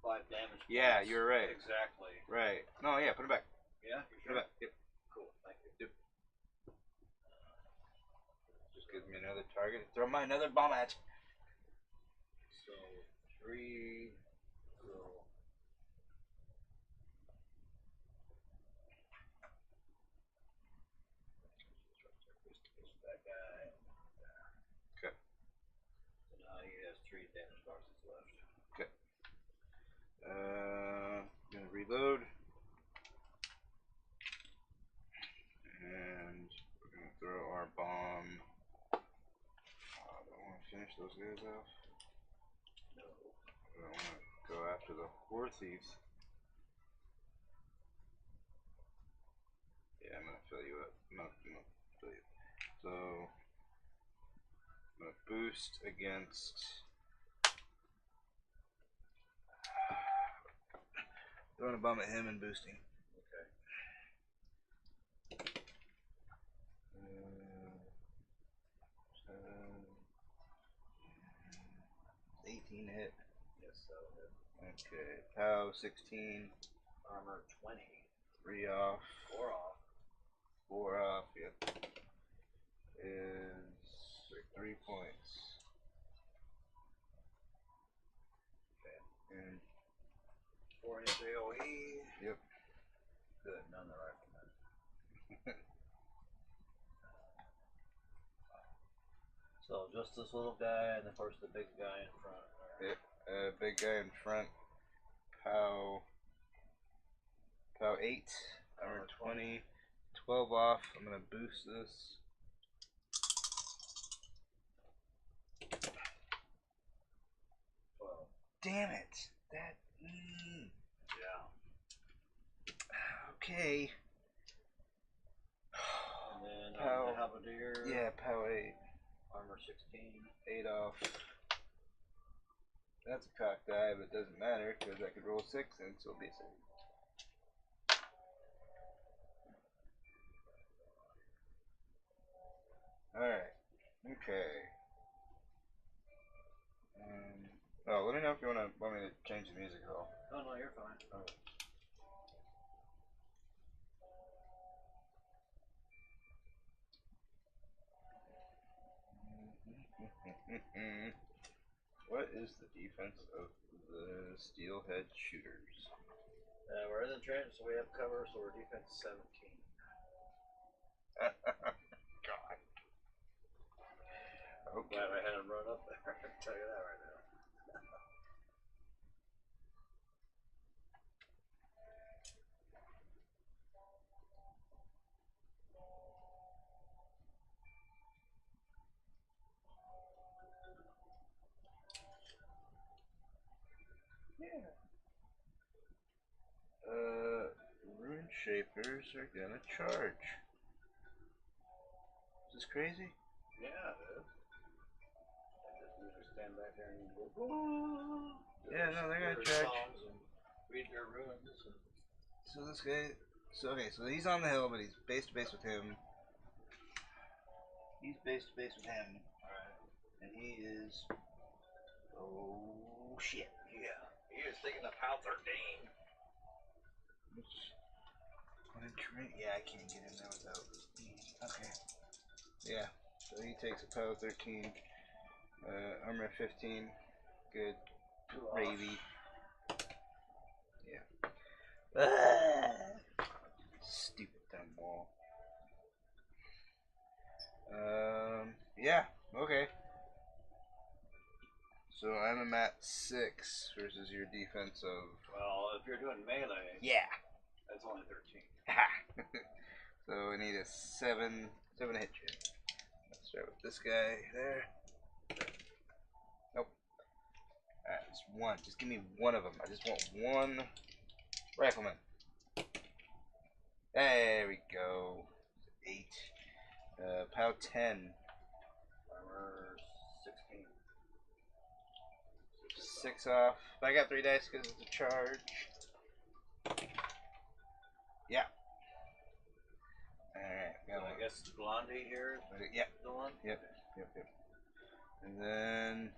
5 damage. Yeah, points. you're right. Exactly. Right. No, yeah, put it back. Yeah, you Put sure? it back. Yep. Cool, thank you. Yep. Just gives me another target. Throw my another bomb at you. So 3. So that guy. Okay. So now he has 3 damage boxes left. Okay. Gonna reload. And we're gonna throw our bomb. I don't want to finish those guys off. No. I don't want to go after the Hoardes. Yeah, I'm gonna fill you up. I'm gonna fill you up. So I'm gonna boost against. Throwing a bomb at him and boosting. Okay. 18 hit. Yes, that'll hit. Okay, POW 16. Armor 20. 3 off. 4 off. 4 off, yep. Is 3 points. Okay. And 4-inch AoE. yep. Good, none the rifleman. So just this little guy, and of course the big guy in front. Yep. Big guy in front. POW 8. Armor 20. 12 off. I'm gonna boost this. damn it. That. Yeah. Okay. And then Pow. the Halberdier. Yeah, POW 8. Armor 16. 8 off. That's a cock die, but it doesn't matter because I could roll 6 and still be safe. Alright. Okay. Oh, let me know if you want me to change the music at all. Oh, no, you're fine. Okay. What is the defense of the steelhead shooters? We're in the trench, so we have cover, so we're defense 17. God. I'm glad I had him run up there. I can tell you that right now. Yeah. Rune Shapers are gonna charge. Is this crazy? Yeah, dude. You just stand back there and go, Yeah, no, they're gonna charge. charge. And read their runes. And So this guy, so okay, so he's on the hill, but he's base to base with him. He's base to base with him. Alright. And he is, oh shit. Yeah. He is thinking of POW 13. Yeah, I can't get in there without. Okay. Yeah, so he takes a POW 13, armor 15, good gravy. Yeah. Stupid dumb wall. Yeah, okay. So I'm a mat 6 versus your defense of. Well, if you're doing melee, Yeah. that's only 13. So we need a 7 to hit you. Let's start with this guy there. Nope. Alright, just one. Just give me one of them. I just want one rifleman. There we go. 8. POW 10. Armor 16. 6 off. I got 3 dice because it's a charge. Yeah. Alright. So I guess Blondie here is Yep. the one? Yep. And then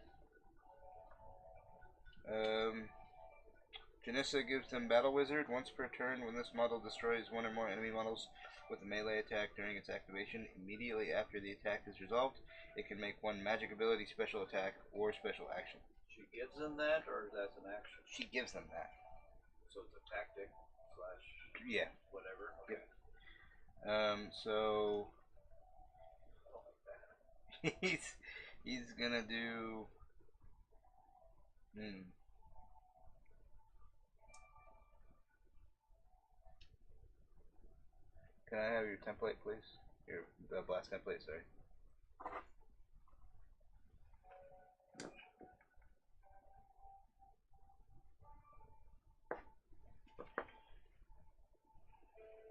Janissa gives them Battle Wizard once per turn. When this model destroys one or more enemy models with a melee attack during its activation, immediately after the attack is resolved, it can make one magic ability, special attack, or special action. She gives them that, or that's an action? She gives them that. So it's a tactic slash Yeah. whatever. Okay. So he's gonna do. Can I have your template, please? Your blast template, sorry.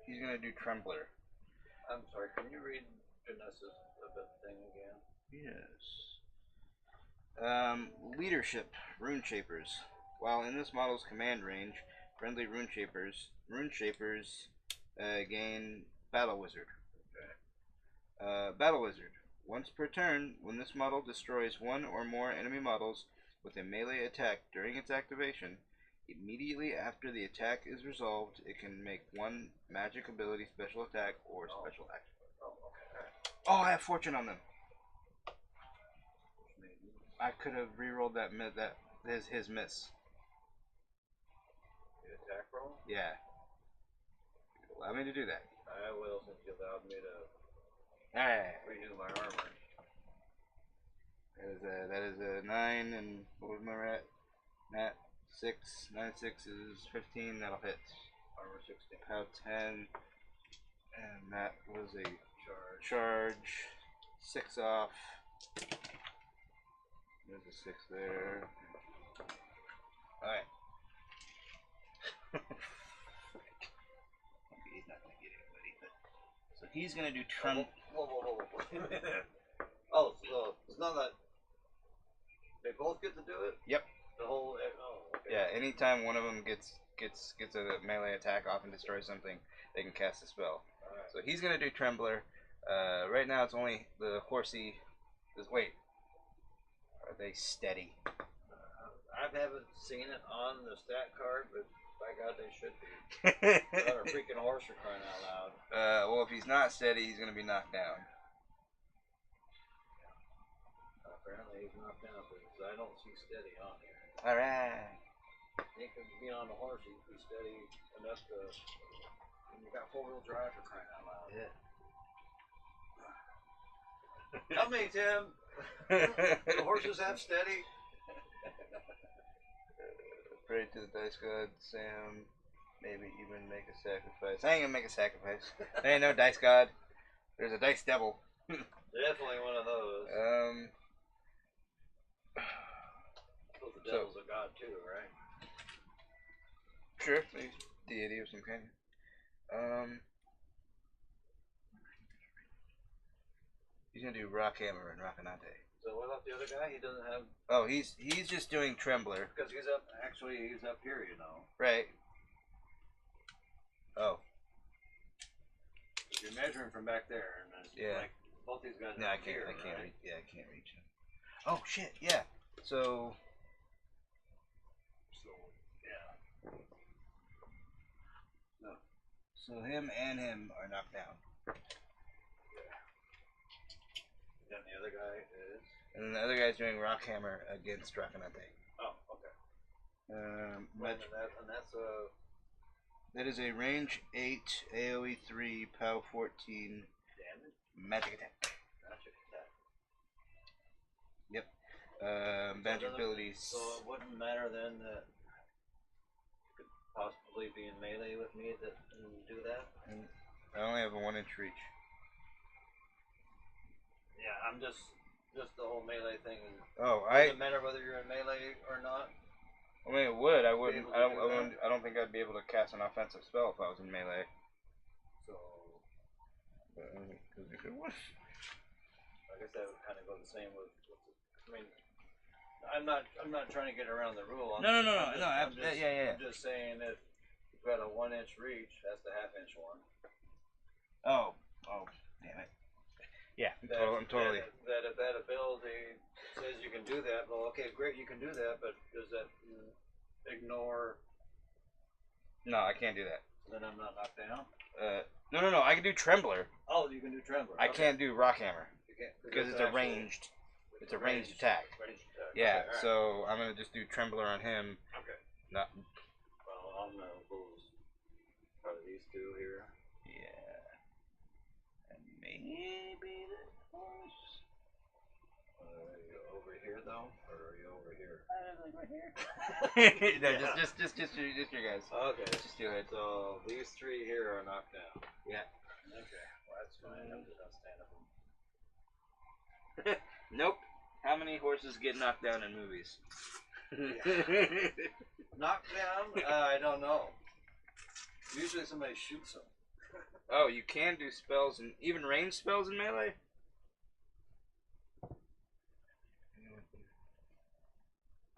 He's gonna do Trembler. I'm sorry, can you read Janissa's thing again? Yes. Leadership, Rune Shapers. While in this model's command range, friendly Rune Shapers gain Battle Wizard. Okay. Battle Wizard. Once per turn, when this model destroys one or more enemy models with a melee attack during its activation, immediately after the attack is resolved, it can make one magic ability, special attack, or special action. Oh, okay. Oh, I have fortune on them. I could have rerolled his miss. The attack roll? Yeah. Allow me to do that. I will, since you allowed me to Alright. renew my armor. That is a 9, and what was my rat? Nat 6. 9 6 is 15. That'll hit. Armor 16. POW 10, and that was a charge. 6 off. There's a 6 there. Alright. He's not gonna get anybody, but so he's gonna do Whoa. Wait a minute. Oh, so it's not that they both get to do it? Yep. The whole. Oh, okay. Yeah, anytime one of them gets a melee attack off and destroys something, they can cast a spell. Alright. So he's gonna do Trembler. Right now it's only the horsey. Wait, are they steady? I haven't seen it on the stat card, but by God, they should be. Not a freaking horse for crying out loud. Well, if he's not steady, he's gonna be knocked down. Apparently, he's knocked down because I don't see steady on here. All right. He could be on the horse, he could be steady enough to. And you got 4-wheel drive for crying out loud. Yeah. Tell me, Tim. Do horses have steady? Pray to the dice god, Sam. Maybe even make a sacrifice. I ain't gonna make a sacrifice. There ain't no dice god. There's a dice devil. Definitely one of those. Well, the devil's a god too, right? Sure, he's a deity of some kind. He's gonna do Rockhammer and Rockanate. So what about the other guy? He doesn't have. Oh, he's just doing Trembler. Because he's up. Actually, he's up here, you know. Right. Oh. If you're measuring from back there, and then Yeah. like both these guys. No, are I up can't. here, I can't. right? I can't reach him. Oh shit! Yeah. So. So yeah. No. So him and him are knocked down. Then the other guy is. And then the other guy's doing Rockhammer against Rockanate. Oh, okay. Um, And that's a. that is a range 8, AoE 3, POW 14, Damage? magic attack. Magic attack. Yep. So Magic it doesn't- abilities. So it wouldn't matter then that you could possibly be in melee with me that and do that? I only have a 1-inch reach. Yeah, I'm just the whole melee thing. Oh, Doesn't matter whether you're in melee or not. I mean, it would. I wouldn't. able I to don't. do I, wouldn't, that? I don't think I'd be able to cast an offensive spell if I was in melee. So Because if it was. I guess that would kind of go the same with I mean, I'm not trying to get around the rule. No. I'm just saying if you've got a 1-inch reach, that's the half-inch one. Oh, damn it. Yeah, I'm totally. That if that ability says you can do that, well, okay, great, you can do that, but does that ignore? No, I can't do that. Then I'm not knocked down. No. I can do Trembler. Oh, you can do Trembler. I can't do Rockhammer You can't, because it's a ranged. It's a ranged attack. Ranged attack. Yeah, Okay, all right. so I'm gonna just do Trembler on him. Okay. Not. Well, I'm gonna lose probably these two here. Yeah. And maybe the horse. Are you over here though, or are you over here? Right here. No, Yeah. just your guys. Okay. Just do it. So these three here are knocked down. Yeah. Okay. Well, that's fine. I'm just not standing them. Nope. How many horses get knocked down in movies? Knocked down? I don't know. Usually somebody shoots them. Oh, you can do spells and even ranged spells in melee?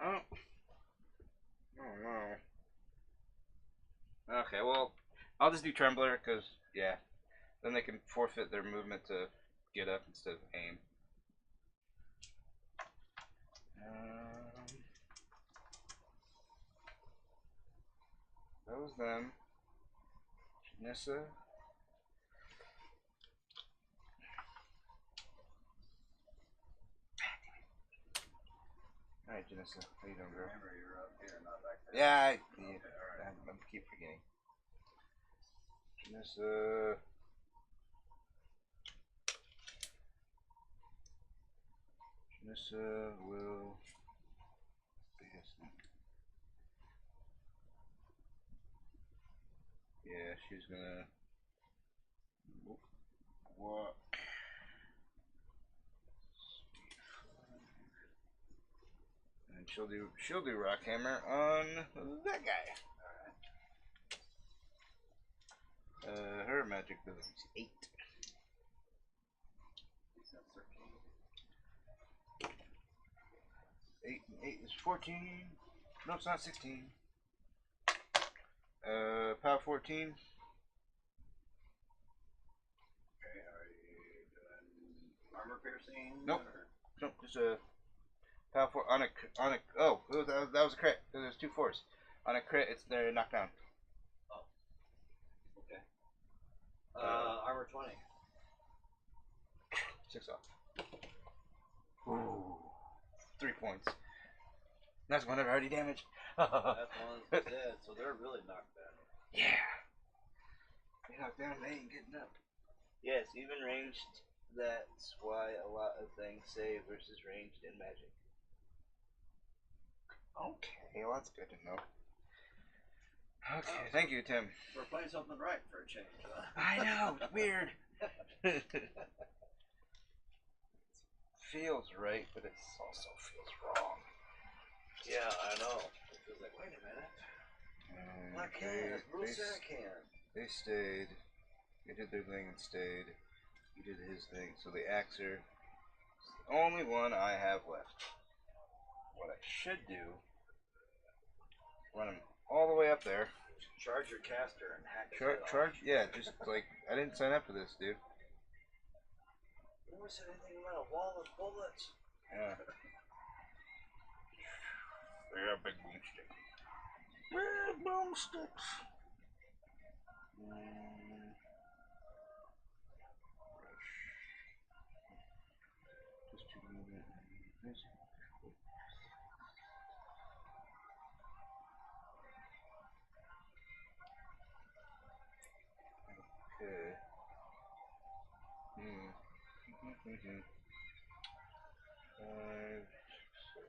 Oh no. Okay, well, I'll just do Trembler because, yeah, then they can forfeit their movement to get up instead of aim. That was them. Janissa. Alright, Janissa. How you doing, girl? Remember, you're up here, not back there. Yeah, Okay, alright. I keep forgetting. Janissa. Janissa will. Yeah, she's gonna walk. And she'll do rock hammer on that guy. Her magic ability is 8. Eight and 8 is 14. No, it's not 16. Power 14. Okay, are you doing armor piercing? Nope. Or? Nope, just a power 4 on a oh, that was a crit. There's 2 4s. On a crit, they're knocked down. Oh. Okay. Armor 20. 6 off. Ooh. 3 points. That's one I've already damaged. That's one that's dead, so they're really knocked down. Yeah. They knocked down, they ain't getting up. Yes, even ranged, that's why a lot of things save versus ranged in Magic. Okay, well that's good to know. Okay, thank you, Tim. We're playing something right for a change, huh? I know, it's weird. Feels right, but it also feels wrong. Yeah, I know. It feels like, wait a minute. I can. Rule said I can. They stayed. They did their thing and stayed. He did his thing. So the Axer is the only one I have left. What I should do, run him all the way up there. Charge your caster and hack his head off. Charge? Yeah, just like, I didn't sign up for this, dude. You never said anything about a wall of bullets. Yeah. They got a big boomstick. Big boomsticks. Just 2 movement. Okay. 5, 6, 7.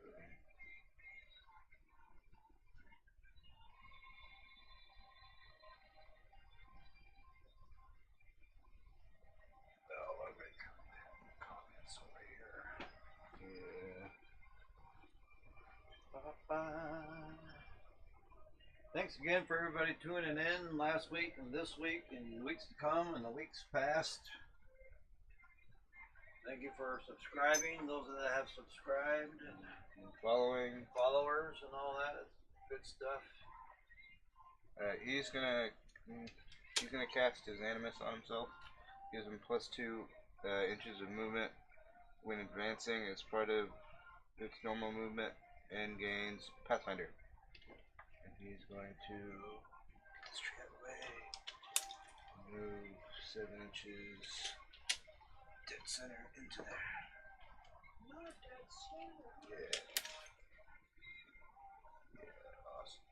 Oh, I'll make comments over here. Yeah. Thanks again for everybody tuning in last week and this week and weeks to come and the weeks past. Thank you for subscribing, those that have subscribed and Following. followers and all that. Good stuff. Alright, he's gonna cast his animus on himself. Gives him +2 inches of movement when advancing as part of its normal movement and gains Pathfinder. And he's going to get straight out of the way. Move 7 inches dead center into there. Not dead center. Yeah. Yeah, awesome.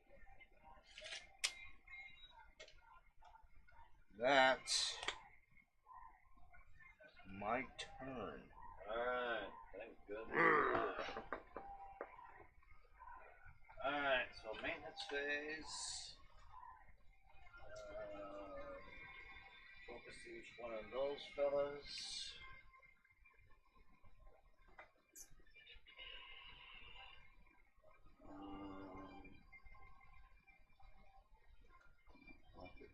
That's my turn. Alright, thank goodness. Alright, so maintenance phase. Focus each one of those fellas.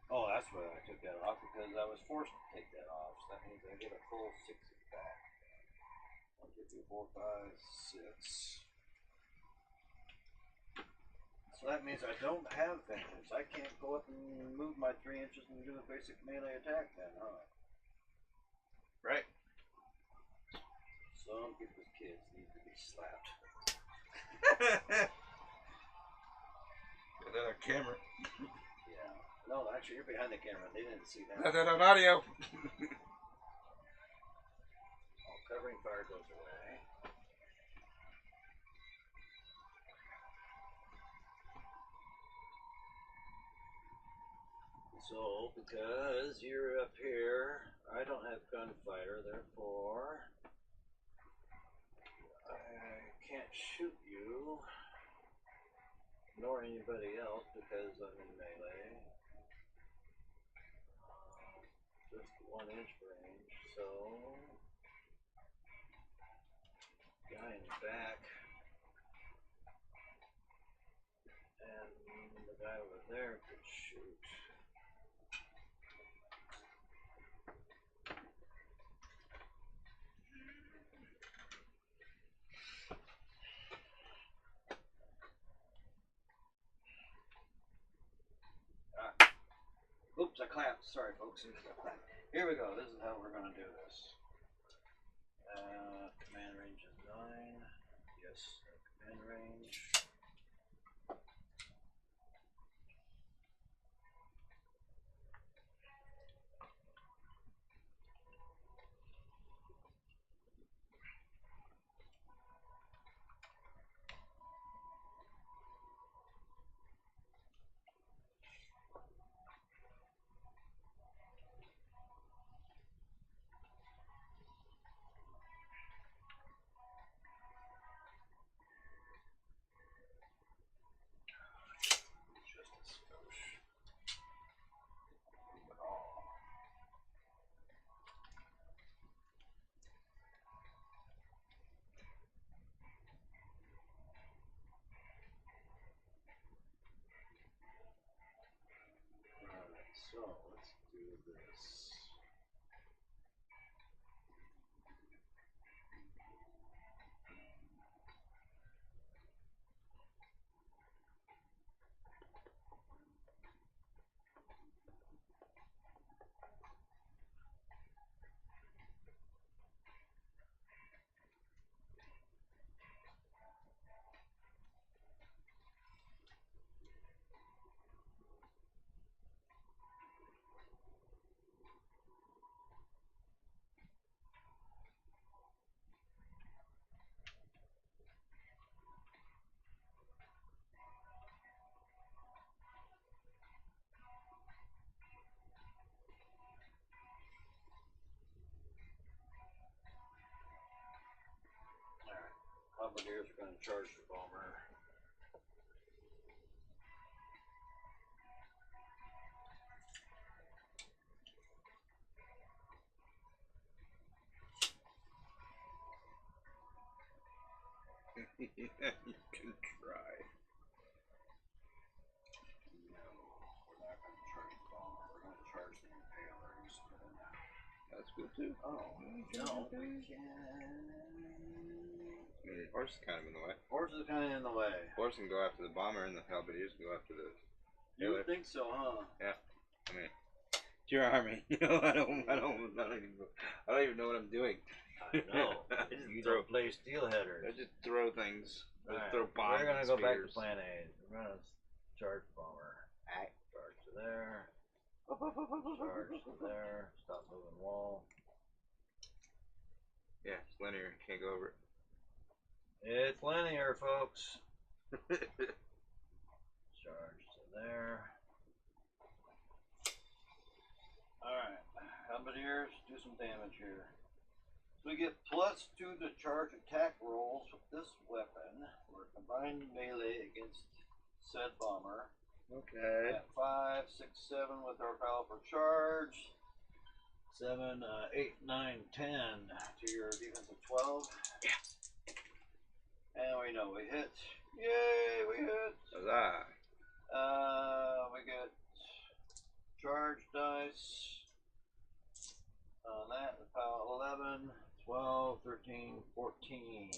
Oh, that's why I took that off, because I was forced to take that off. So that means I get a full 6 back. 1, 2, 3, 4, 5, 6. So that means I don't have vengeance. I can't go up and move my 3 inches and do a basic melee attack then, huh? Right. Some people's kids need to be slapped. Another camera. Yeah. No, actually, you're behind the camera. They didn't see that. Not that on audio. Oh, covering fire goes away. So, because you're up here, I don't have gunfire, therefore I can't shoot you, nor anybody else, because I'm in melee. Just 1 inch range, so guy in the back. there could shoot. Oops, I clapped. Sorry, folks. Here we go. This is how we're going to do this. Command range design. Yes, command range. Just a skosh. Alright, so let's do this. Bombardiers are going to charge the bomber. You can try. No, we're not going to charge the bomber. We're going to charge the impalers. That's good too. Oh, no, we can. I mean, horse is kind of in the way. Horse is kind of in the way. Horse can go after the bomber, and the halberdiers can go after the. You would think so, huh? Yeah, I mean, it's your army. You know, I don't even know what I'm doing. I know. You don't play steelheaders. I just throw things. Right. Throw bombs. We're gonna go back to spears. plan A. We're gonna charge bomber. Charge to there. Charge to there. Stop moving wall. Yeah, it's linear. Can't go over it. It's linear, folks. Charge to there. Alright. Halberdiers, do some damage here. So we get +2 to charge attack rolls with this weapon. We're combined melee against said bomber. Okay. At 5, 6, 7 with our powerful charge. 7, 8, 9, 10 to your defense of 12. Yeah. And we know we hit. Yay, we hit. Huzzah. We get charge dice. On that, the power 11, 12, 13, 14.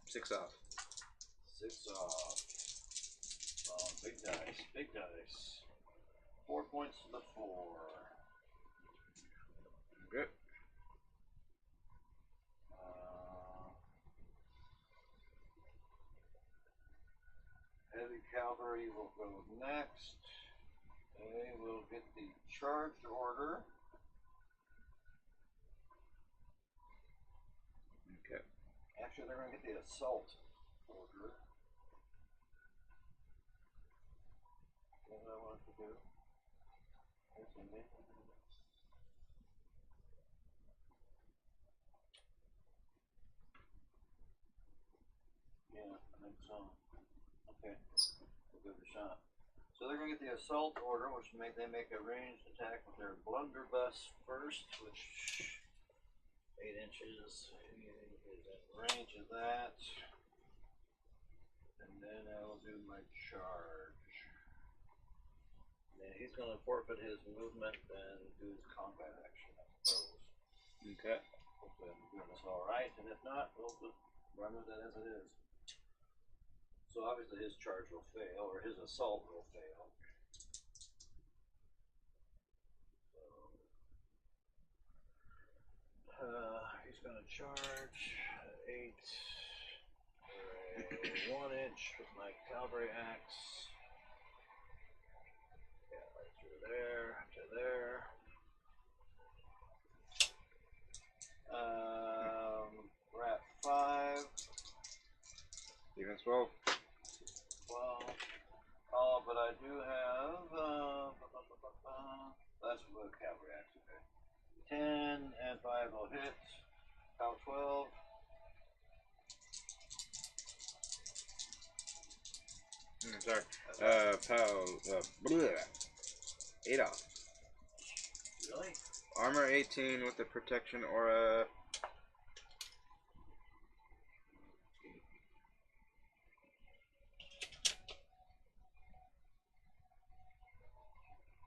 6 off. 6 off. Oh, big dice, big dice. 4 points to the 4. Good. Heavy cavalry will go next. They will get the charge order. Okay. Actually, they're going to get the assault order. What I want to do. That's in me. Yeah, I think so. Okay, we'll give it a shot. So they're going to get the assault order, which they make a ranged attack with their blunderbuss first, which 8 inches is in range of that. And then I will do my charge. Yeah, he's going to forfeit his movement and do his combat action, I suppose. Okay. Hopefully I'm doing this alright, and if not, we'll just run with it as it is. So obviously his charge will fail, or his assault will fail. He's going to charge 8 for a 1 inch with my cavalry axe. Yeah, right through there to there. We're at 5. Defense 12. 12. Oh, but I do have that's with cavalry axe, okay. 10 and 5 will hit. Power 12. Sorry. Bleh. 8 off. Really? Armor 18 with the protection aura.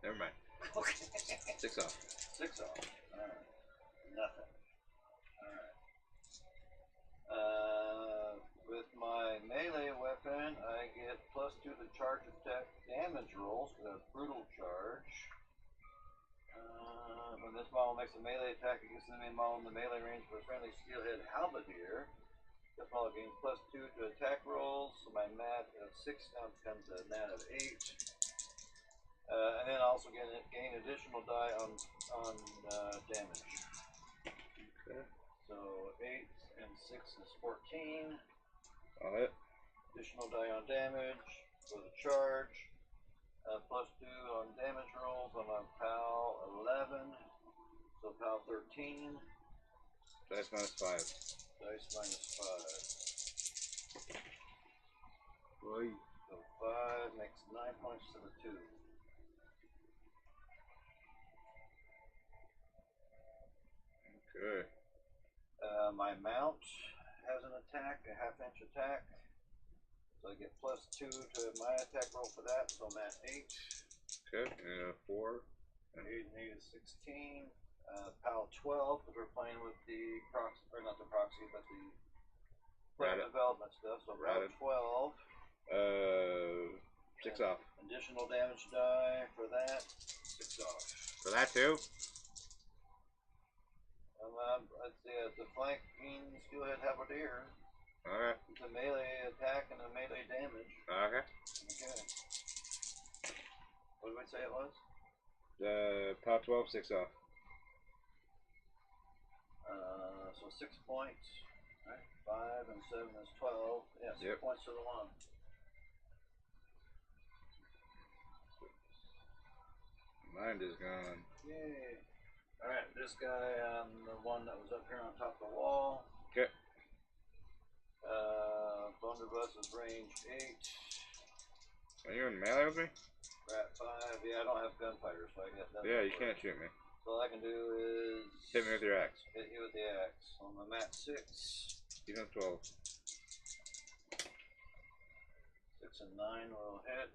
Never mind. Okay. 6 off. 6 off. Alright. Nothing. Alright. With my melee weapon, I get +2 to charge attack damage rolls with a brutal charge. When this model makes a melee attack against an enemy model in the melee range of a friendly steelhead halberdier, this model gains +2 to attack rolls. So my mat of 6 now becomes a mat of 8. And then also gain additional die on damage. Okay. So 8 and 6 is 14. I'll hit. Additional die on damage for the charge. +2 on damage rolls on my PAL 11. So PAL 13. Dice minus 5. Dice minus 5. Boy. So 5 makes 9 points to the 2. Okay. My mount has an attack, a half-inch attack. So I get +2 to my attack roll for that, so I'm at 8. Okay, and 4. 8 and 8 is 16. PAL 12, because we're playing with the proxy, or not the proxy, but the player development stuff. So PAL 12. 6 off. Additional damage die for that. 6 off. For that too? Let's see, it's a flanking steelhead halberdier. Okay. It's a melee attack and a melee damage. Okay. Okay. What did we say it was? PAL 12, 6 off. So 6 points. Right? 5 and 7 is 12. Yeah, 6 points to the 1. Mind is gone. Yay. Alright, this guy, the one that was up here on top of the wall. Okay. Blunderbuss is range 8. Are you in melee with me? Rat 5. Yeah, I don't have gunfighter, so I got nothing. Yeah, you can't shoot me. So all I can do is hit me with your axe. Hit you with the axe. On the mat 6. Defense 12. 6 and 9 will hit.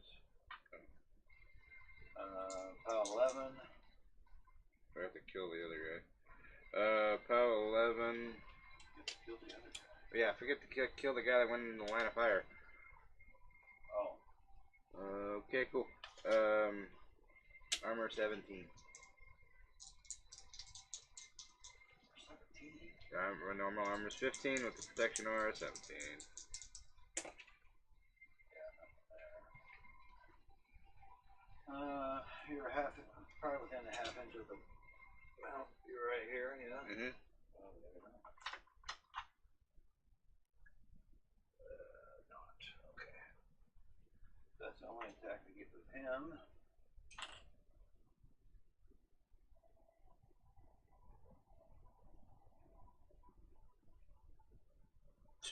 PAL 11. I have to kill the other guy. PAL 11. You have to kill the other guy. Yeah, forget to kill the guy that went in the line of fire. Oh. Okay, cool. Armor 17. 17? Normal armor is 15 with the protection aura 17. You're probably within a half inch of the mount. You're right here, yeah. Mm-hmm. Not. Okay. That's the only attack I get with him.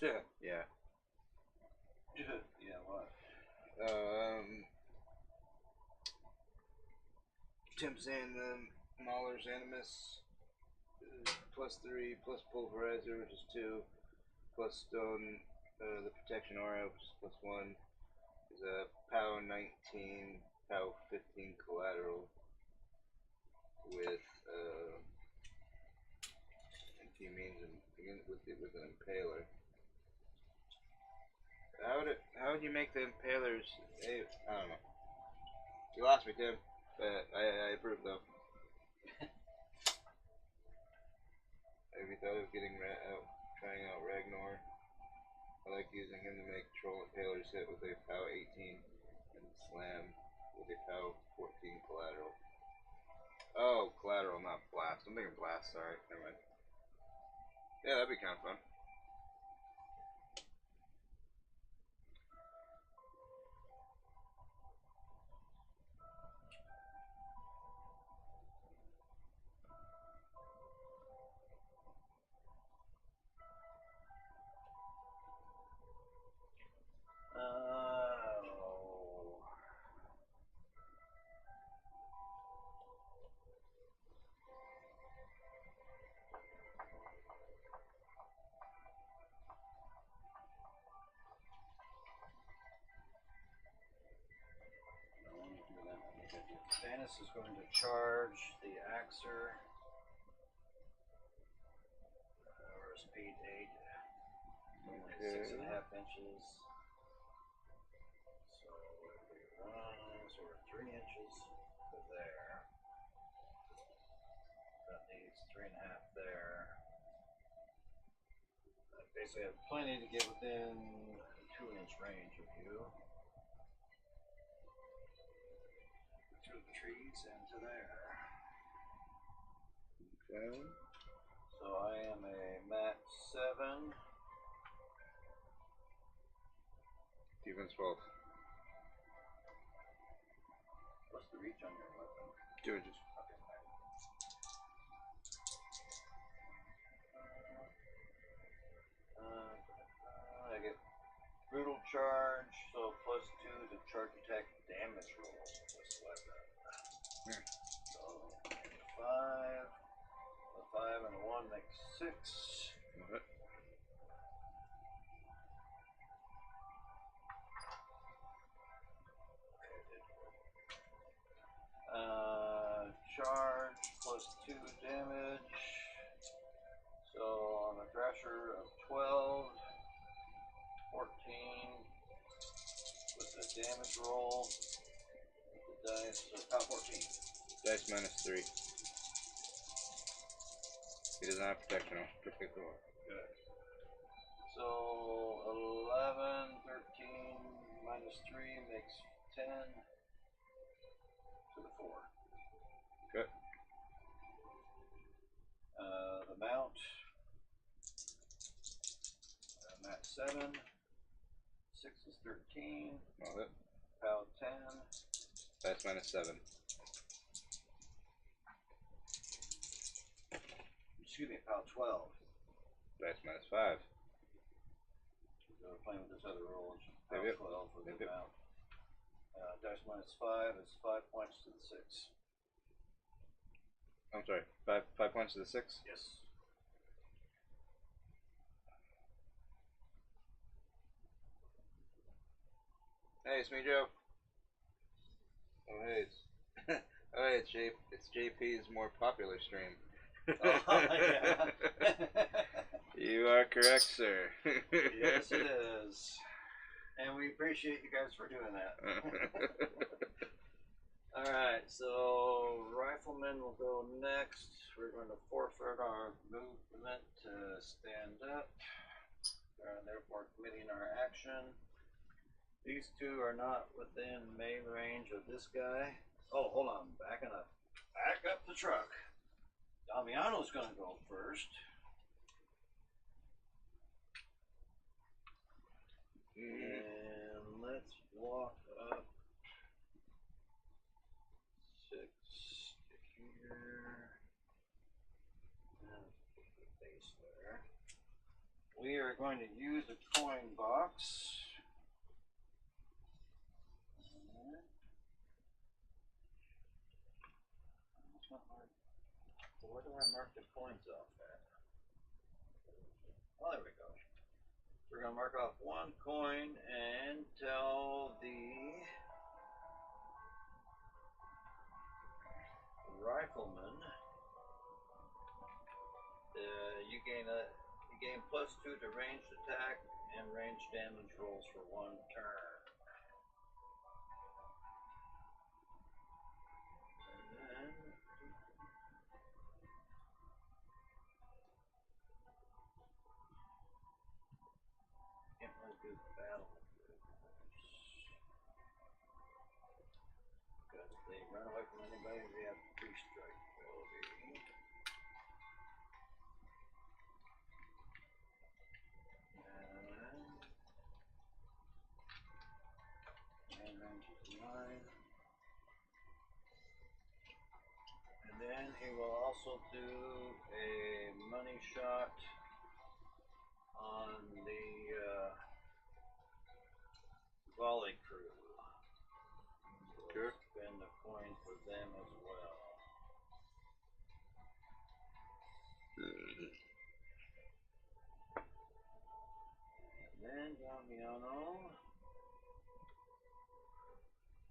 Yeah. Yeah, what? Tim's and the Mauler's Animus +3 plus Pulverizer, which is 2, plus Stone, the Protection Aura, which is +1, is a POW 19 POW 15 collateral with NT means and begin with an impaler. How would you make the impalers? I don't know. You lost me, Tim. But I approve though. Have you thought of trying out Ragnar? I like using him to make troll impalers hit with a POW 18 and slam with a POW 14 collateral. Oh, collateral, not blast. I'm thinking blast. Sorry, never mind. Yeah, that'd be kind of fun. Stannis is going to charge the Axer. Or speed 8. Okay. 6.5 inches. So if we run, so we're 3 inches to there. That needs 3.5 there. I basically have plenty to get within 2-inch range of you. Through the trees and to there. Okay. So I am a max 7. Defense 12. What's the reach on your weapon? 2 inches. Okay, fine. I get brutal charge, so +2 to charge attack damage roll with this weapon. So 5. A 5 and a 1 makes 6. Okay. Charge +2 damage. So on a Thrasher of 12, 14 with the damage roll. The dice, so about 14. Dice -3. He does not have protection on particular. Good. So 11, 13 -3 makes 10 to the 4. Okay. The mount. I'm at 7. 6 is 13. All it. POW 10. Dice -7. Excuse me, POW 12. Dice -5. So we're playing with this other roll. POW Yep. 12 for the Yep. mount. Dice -5 is 5 points to the 6. I'm sorry. 5 points to the 6. Yes. Hey, it's me, Joe. Oh, hey, it's JP's more popular stream. Oh, yeah. You are correct, sir. Yes, it is. And we appreciate you guys for doing that. Alright, so Rifleman will go next. We're going to forfeit our movement to stand up. Therefore committing our action. These two are not within melee range of this guy. Oh, hold on. Backing up. Back up the truck. Damiano's going to go first. And let's walk up 6 to here. And put the base there. We are going to use a coin box. Where do I mark the coins off at? Oh, there we go. We're going to mark off 1 coin and tell the rifleman. You gain +2 to ranged attack and ranged damage rolls for 1 turn. And then can't really do battle because if they run away from anybody, they have 3 strike ability. And range is 9. And then he will also do a money shot on the volley crew. Sure. Spend a coin for them as well. And then Damiano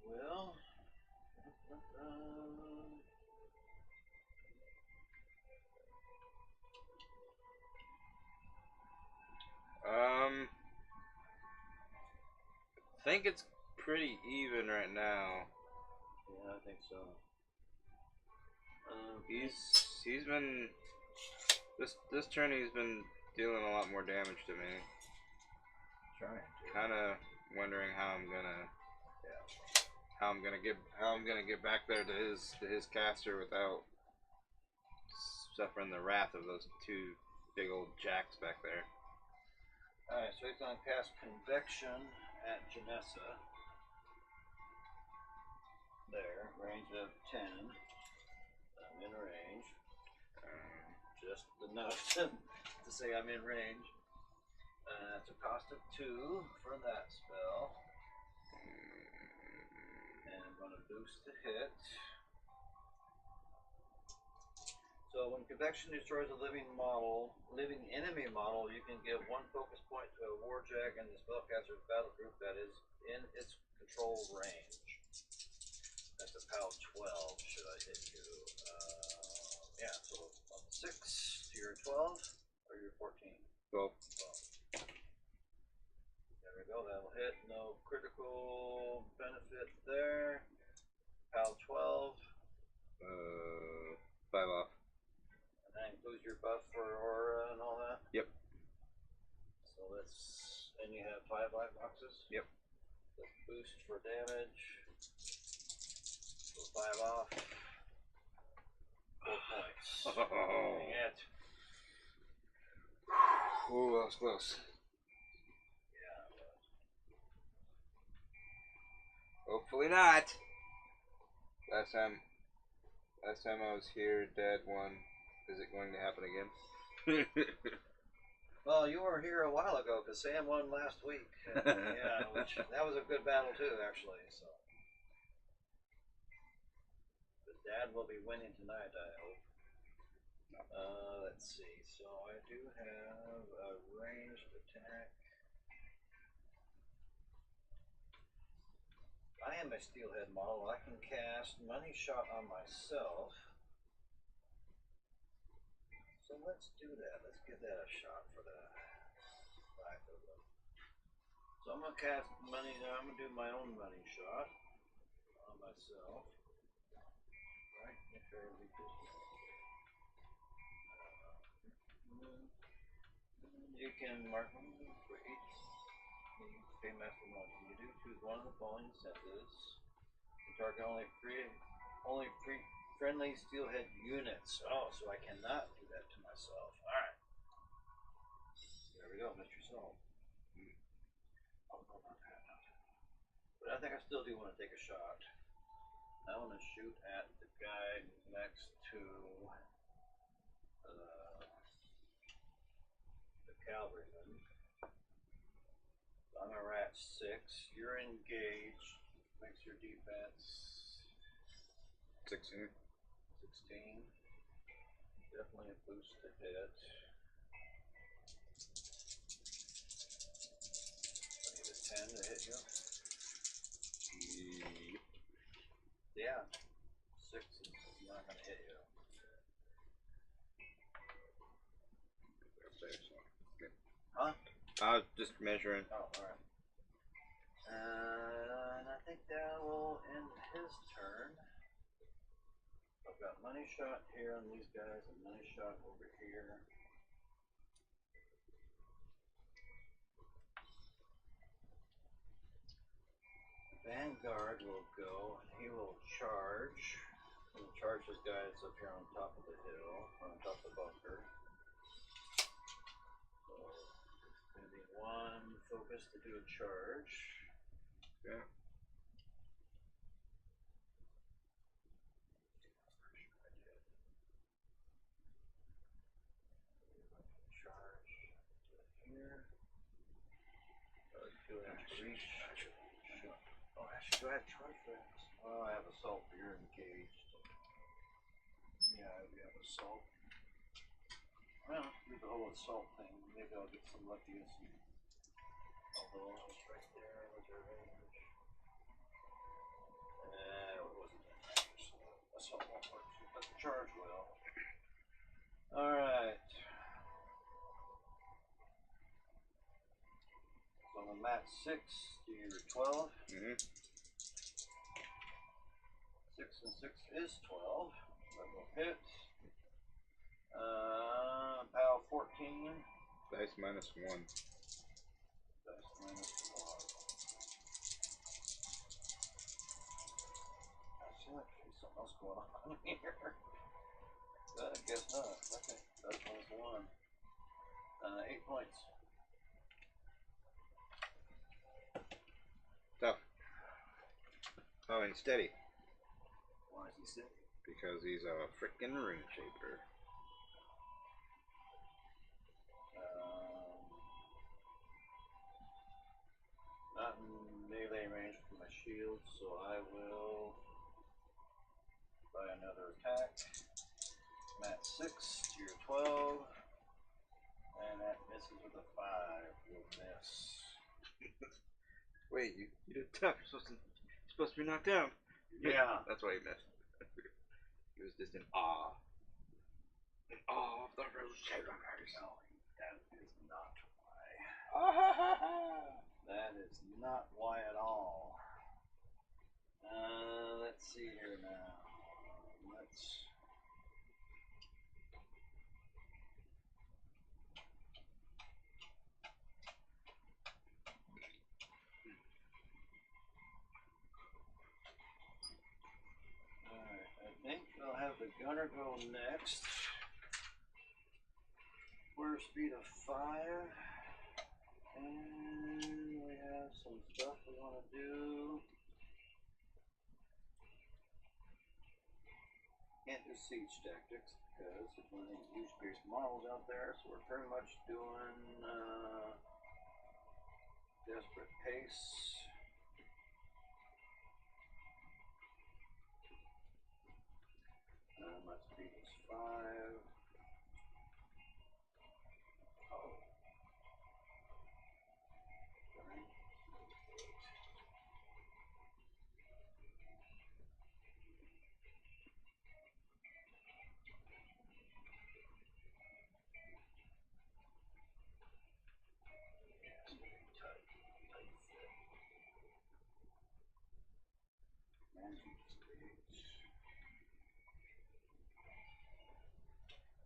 will I think it's pretty even right now. yeah, I think so. He's been this turn he's been dealing a lot more damage to me. Trying to. Kind of wondering how I'm gonna get back there to his caster without suffering the wrath of those 2 big old jacks back there. Alright, so he's gonna cast Convection at Janessa. There, range of 10. I'm in range. Just enough to say I'm in range. It's a cost of 2 for that spell. And I'm going to boost the hit. So when Convection destroys a living enemy model, you can give 1 focus point to a warjack and the spellcaster's battle group that is in its control range. That's a POW 12, should I hit you? Yeah, so on 6, you're 12, or you're 14? 12. 12. There we go, that'll hit. No critical benefit there. POW 12. 5 off. And that includes your buff for aura and all that? Yep. So and you have 5 life boxes? Yep. Let's boost for damage. So 5 off. 4 points. Oh. Dang it. Ooh, that was close. Yeah, it was. Hopefully not. Last time I was here, Dad won. Is it going to happen again? Well, you were here a while ago because Sam won last week. Yeah, that was a good battle too, actually. So, but Dad will be winning tonight, I hope. Let's see. So I do have a ranged attack. I am a steelhead model. I can cast Money Shot on myself. So let's do that. Let's give that a shot for the 5 of them. So I'm gonna cast money. I'm gonna do my own money shot on myself. Right? You can mark them for each. Pay master one. You do choose one of the following senses. You target only friendly steelhead units. Oh, so I cannot do that to myself. Alright. There we go, Mr. Soul. Oh, no, not that. But I think I still do want to take a shot. I want to shoot at the guy next to the cavalryman. So I'm a rat 6. You're engaged. Makes your defense 16. 16. Definitely a boost to hit. I need a 10 to hit you. Yep. Yeah. 6 is not going to hit you. Huh? I was just measuring. Oh, alright. And I think that will end his turn. I've got money shot here on these guys and money shot over here. Vanguard will go and he will charge. He'll charge his guys up here on top of the hill, or on top of the bunker. So, gonna be one focus to do a charge. Yeah. Charge here. Do I have to reach? Oh, actually, do I have charge for that? Oh, I have assault, but you're engaged. Yeah, we have assault. Well, do the whole assault thing. Maybe I'll get some lucky and some. Although I was right there with their range. It wasn't that range, so assault won't work. But the charge will. Alright. So I'm a mat 6, do your 12. Mm-hmm. 6 and 6 is 12. That will hit. Pow 14. Dice minus 1. Dice minus 1. I feel like there's something else going on here. I guess not. Okay. Dice minus 1. 8 points. Tough. Oh, and steady. Why is he sick? Because he's a frickin' rune shaper. Not in melee range for my shield, so I will buy another attack. Mat 6 to your 12. And that misses with a 5. Will miss. Wait, you did tough. You're supposed to be knocked down. Yeah. That's why he missed. He was just in awe. In awe of the rune shaper. No, that is not why. Ah, That is not why at all. Let's see here now. Let's. Alright, I think I'll have the gunner go next. We're speed of 5. And we have some stuff we want to do. Can't do siege tactics because there's one of these huge base models out there, so we're pretty much doing desperate pace. My speed is 5. Oh.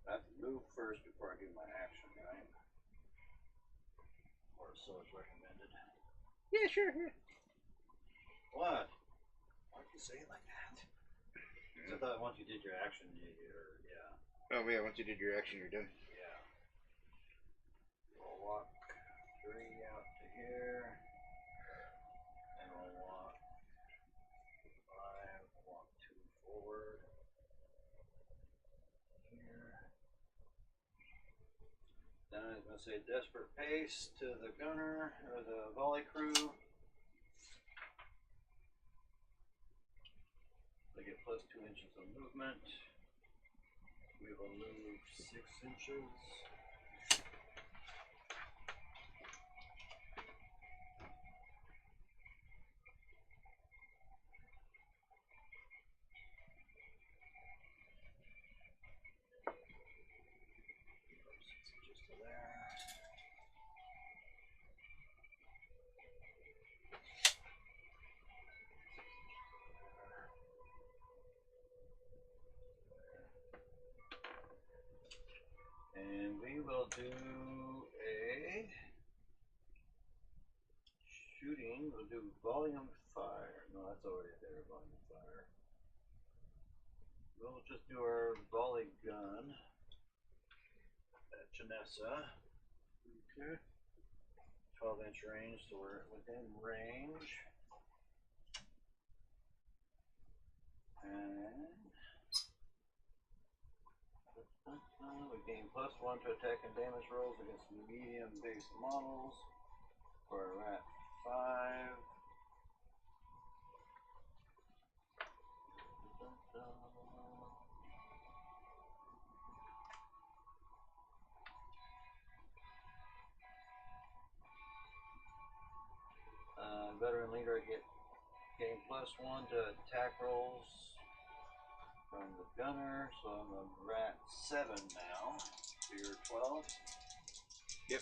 I have to move first before I do my action, right? Or so it's recommended. yeah, sure. Yeah. What? Why'd you say it like that? I thought once you did your action, yeah. Oh yeah, once you did your action, you're done. Yeah. We'll walk 3 out to here. And we'll walk 5, walk 2 forward. Here. Then I was going to say desperate pace to the gunner, or the volley crew. They get plus 2 inches of movement. We will move 6 inches. And we will do a shooting. We'll do volume fire. No, that's already there. Volume fire. We'll just do our volley gun at Janessa. Okay. 12-inch range, so we're within range. And we gain +1 to attack and damage rolls against medium base models for a rat 5. Veteran leader gain +1 to attack rolls from the gunner, so I'm a rat 7 now. So you're 12. Yep.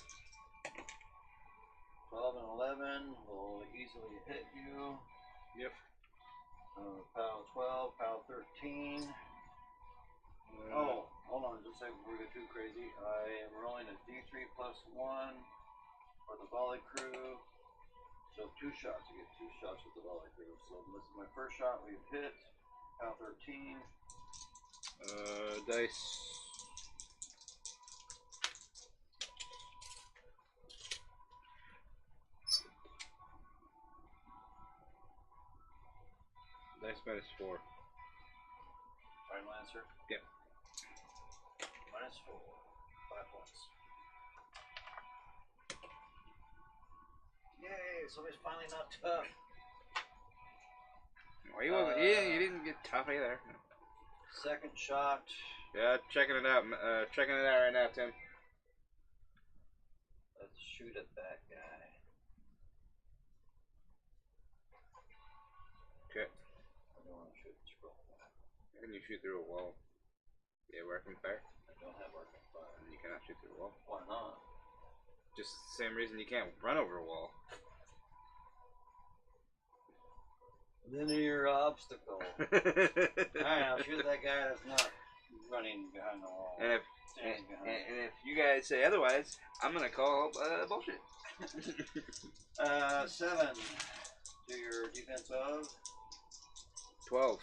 12 and 11 will easily hit you. Yep. POW 12, POW 13. Oh, hold on, just a second before we get too crazy. I am rolling a D3 +1 for the volley crew. So 2 shots, you get 2 shots with the volley crew. So this is my first shot, we've hit. POW 13. Dice. Dice -4. Final answer? Yep. -4. 5 points. Yay, somebody's finally not tough. Well, you didn't get tough either. No. Second shot. Yeah, checking it out. Checking it out right now, Tim. Let's shoot at that guy. Okay. I don't want to shoot the scroll. Can you shoot through a wall? Yeah, working fire. I don't have arcing fire. And you cannot shoot through a wall. Why not? Just the same reason you can't run over a wall. Then your obstacle. Alright, I'll shoot that guy that's not running behind the wall. And if you guys say otherwise, I'm gonna call bullshit. 7 to your defense of 12.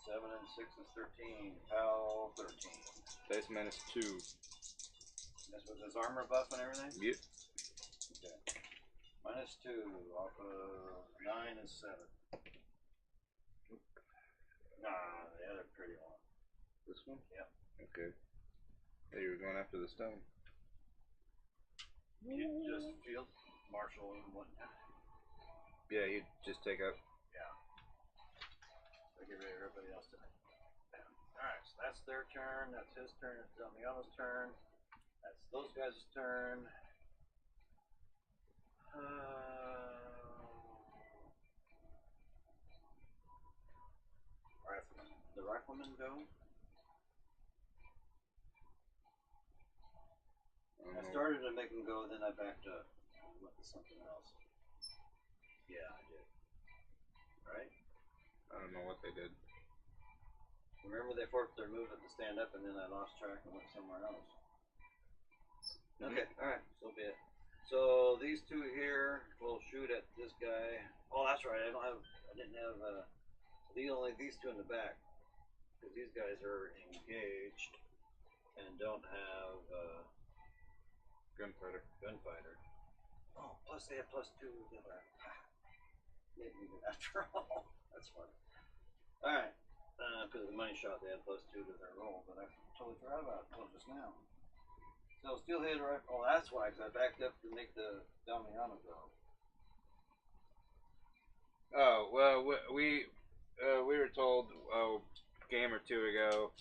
7 and 6 is 13. POW 13. Dice -2. That's with his armor buff and everything? Yep. Okay. -2 off of 9 is 7. Nah, the other pretty one. This one? Yep. Okay. Hey, you were going after the stone. You just field marshal and whatnot. Yeah, you just take up. Yeah. So get rid of everybody else tonight. Alright, so that's their turn, that's his turn, it's Damiano's turn. That's those guys' turn. Rifleman. The rifleman go? I started to make him go, then I backed up. I went to something else. Yeah, I did. Right? I don't know what they did. Remember they forced their movement to stand up and then I lost track and went somewhere else. Okay, alright, so be it. So these two here will shoot at this guy. Oh, that's right, I didn't have, these two in the back. Because these guys are engaged and don't have, Gunfighter. Oh, plus they have +2 the other. After all. That's funny. Alright. Because of the money shot, they had +2 to their roll, but I totally forgot about it until just now. So steelhead rifle. Oh, that's why, because I backed up to make the Damiano go. Oh well, we were told a game or two ago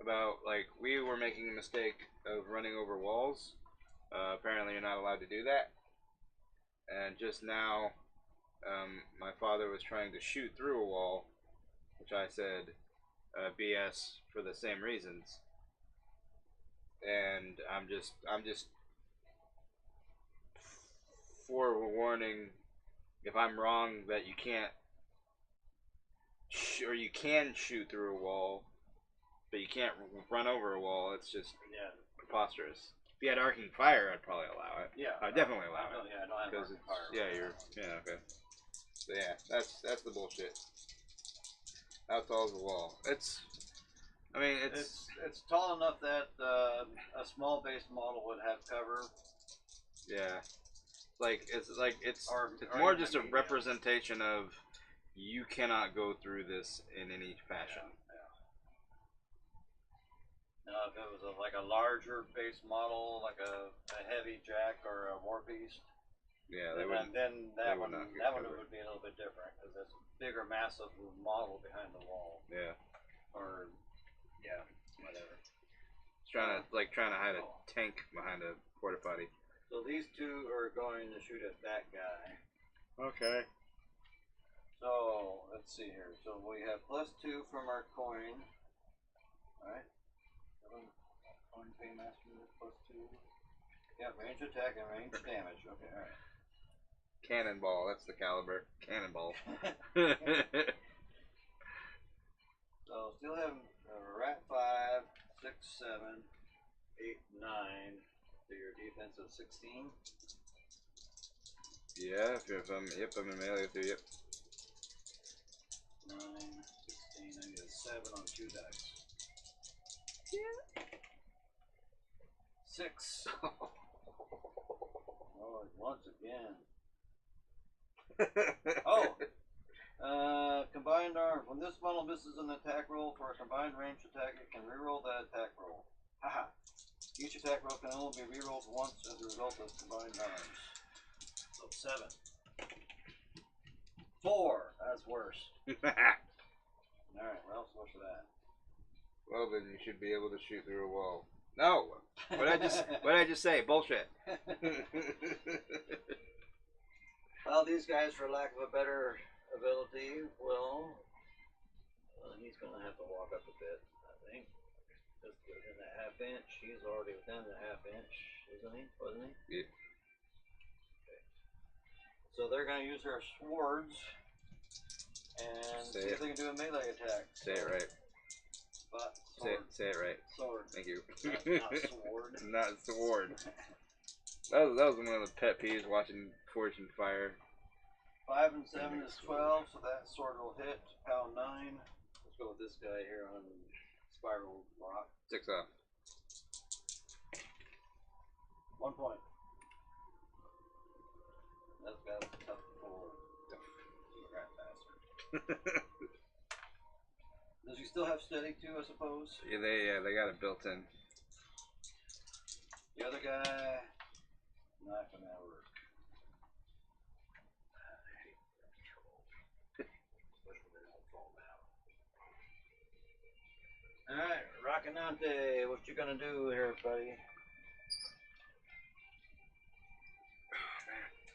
about like we were making a mistake of running over walls. Apparently, you're not allowed to do that. And just now, my father was trying to shoot through a wall, which I said BS for the same reasons. And I'm just forewarning if I'm wrong that you can't or you can shoot through a wall. but you can't run over a wall. It's just Yeah. preposterous. If you had arcing fire, I'd probably allow it. Yeah. I'd definitely allow it. Yeah, I don't have Because arcing it's fire. okay. So yeah, that's the bullshit. How tall is the wall? It's tall enough that a small base model would have cover. yeah, it's Or more even just a medium. representation of you cannot go through this in any fashion. Now, if it was like a larger base model, like a heavy jack or a war beast, Yeah, then that would one not get that one covered. would be a little bit different because it's a bigger, massive model behind the wall, Yeah, or whatever. it's trying to hide a tank behind a porta potty. So these two are going to shoot at that guy. Okay. So let's see here. So we have +2 from our coin. Alright. Coin paymaster +2. Yeah, range attack and range damage. Okay, alright. Cannonball. That's the caliber. Cannonball. So still have rat 5, 6, 7, 8, 9. So your defense is 16. Yeah, I'm in melee with you. Yep. 9, 16. I need a 7 on 2 dice. 6. Oh, once again. Oh! Combined arms. When this model misses an attack roll for a combined range attack, it can reroll that attack roll. Haha. Each attack roll can only be rerolled once as a result of combined arms. So 7. 4. That's worse. Alright, what else was that? Well, then you should be able to shoot through a wall. No. What did I just say? Bullshit. Well, these guys, for lack of a better ability, he's going to have to walk up a bit, I think. Just within the half-inch. He's already within the half-inch, isn't he? Wasn't he? Yeah. Okay. So they're going to use their swords and see if they can do a melee attack. Say it right. But sword. Say it right. Sword. Thank you. Not sword. Not sword. That was one of the pet peeves watching Forge and Fire. 5 and 7 is 12, so that sword will hit. Pound 9. Let's go with this guy here on Spiral Rock. 6 off. 1 point. That's got a tough pull. Rat bastard. Does he still have steady too, I suppose? Yeah, they got it built in. The other guy, not gonna work. Alright, Rockinante, what you gonna do here, buddy?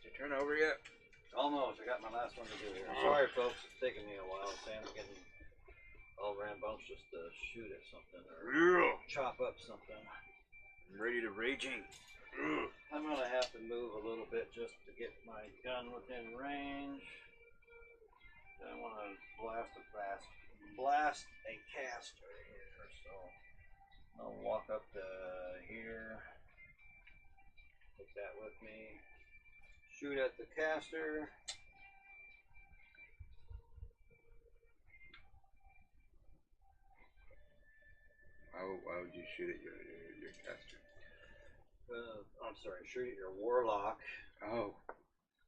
Did you turn over yet? Almost, I got my last one to do here. Sorry folks, it's taking me a while. Sam's getting all rambunctious to shoot at something or chop up something. I'm ready to raging. I'm gonna have to move a little bit just to get my gun within range. I want to blast a caster here, so I'll walk up to here. Take that with me. Shoot at the caster. Why would you shoot at your caster? I'm sorry, shoot at your warlock. Oh.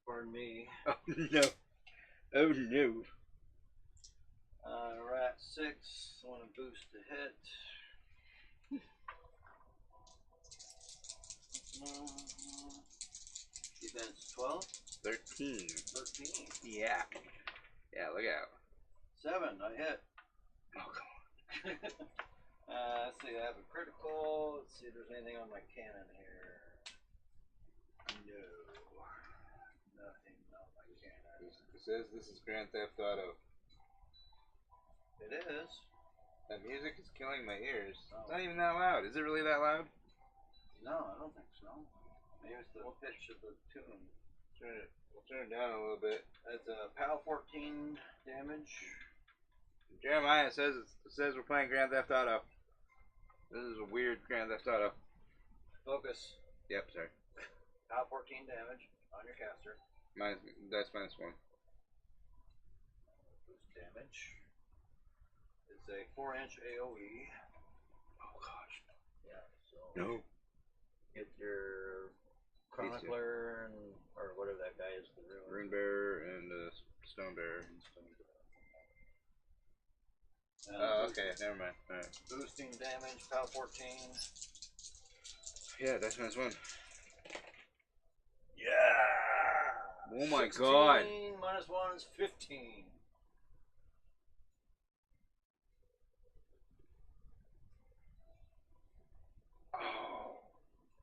Pardon me. Oh no. Oh no. Rat 6. I want to boost the hit. Defense 12. 13. 13. Yeah. Yeah, look out. 7. I hit. Oh, come on. Let's see, I have a critical. Let's see if there's anything on my cannon here. No. Nothing on my cannon. It says this is Grand Theft Auto. It is. That music is killing my ears. Oh. It's not even that loud. Is it really that loud? No, I don't think so. Maybe it's the pitch of the tune. We'll turn it down a little bit. That's a POW 14 damage. Jeremiah says we're playing Grand Theft Auto. This is a weird Grand Theft Auto. Focus. Yep, sorry. Pow 14 damage on your caster. That's -1. Boost damage. It's a 4-inch AoE. Oh gosh. Yeah, so No. get your Chronicler and or whatever that guy is, the Rune Bearer and Stone Bearer. Oh, okay, never mind. Alright. Boosting damage, Pow 14. Yeah, that's -1. Yeah! Oh my 16 god. -1 is 15. Oh.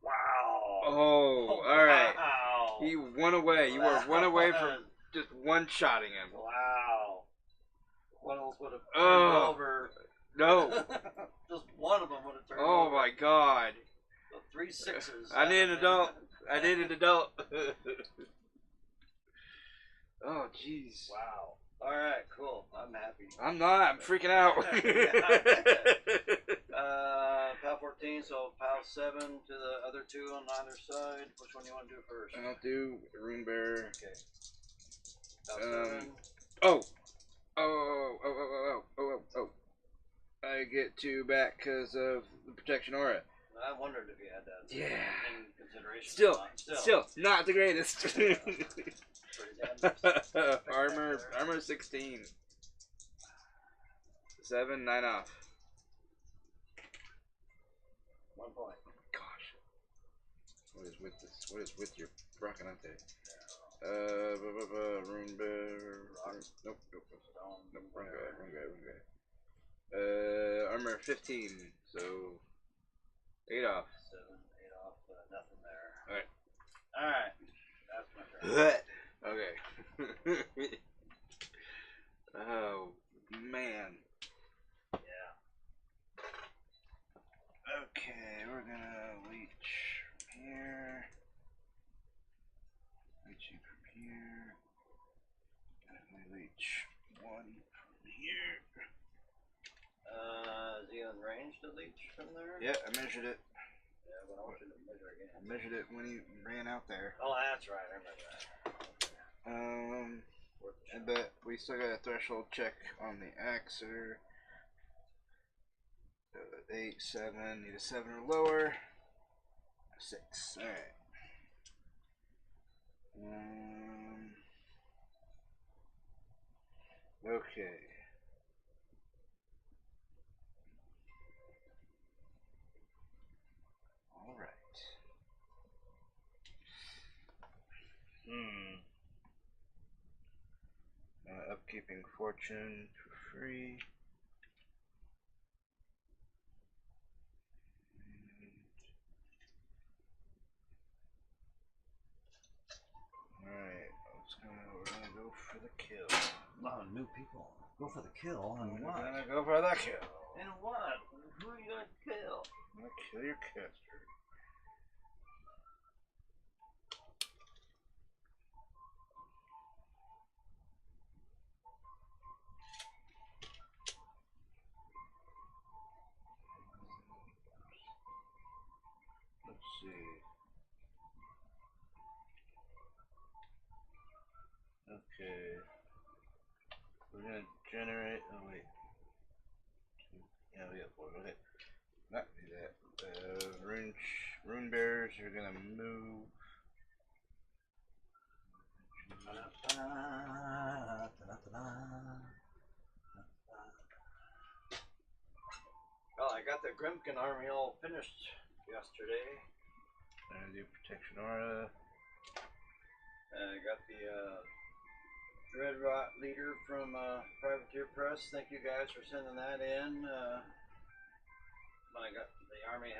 Wow! Oh, alright. Wow! He went away. You were one away from just one-shotting him. Wow! One else would have Oh. turned over. No. Just one of them would have turned Oh over. my god. So 3 6s. I need an adult. I need an adult. Oh, jeez. Wow. Alright, cool. I'm happy. I'm not. I'm freaking out. POW 14, so POW 7 to the other two on either side. Which one you want to do first? I'll do Rune Bearer. Okay. POW 7. Oh. Oh. I get 2 back because of the protection aura. I wondered if you had that in consideration. Still, not the greatest. Pretty damn armor 16. 7, 9 off. 1 point. Gosh. What is with this? What is with your Broccanante? Rune Bear. Nope. Wrong guy. Armor 15, so 8 off. 7, 8 off, nothing there. Alright. Alright. That's my turn. Okay. Oh, man. Yeah. Okay, we're gonna leech from here. Leeching from here. And we leech 1 from here. Is he on range to leech from there? Yeah, I measured it. Yeah, but I want you to measure again. I measured it when he ran out there. Oh, that's right. I remember that. But we still got a threshold check on the Axer. 8, 7, need a 7 or lower. 6. Alright. Okay. Alright. Upkeeping fortune for free. Alright, we're gonna go for the kill. A lot of new people. Go for the kill and We're what? gonna go for the kill. And what? Who are you gonna kill? I'm gonna kill your caster. Let's see. Okay. We're gonna generate. Oh wait. Yeah, we got 4. Okay. Not do that. Rune bearers are gonna move. Well, I got the Grimkin army all finished yesterday. I'm gonna do protection aura. I got the Dread Rot leader from Privateer Press. Thank you guys for sending that in. When I got the army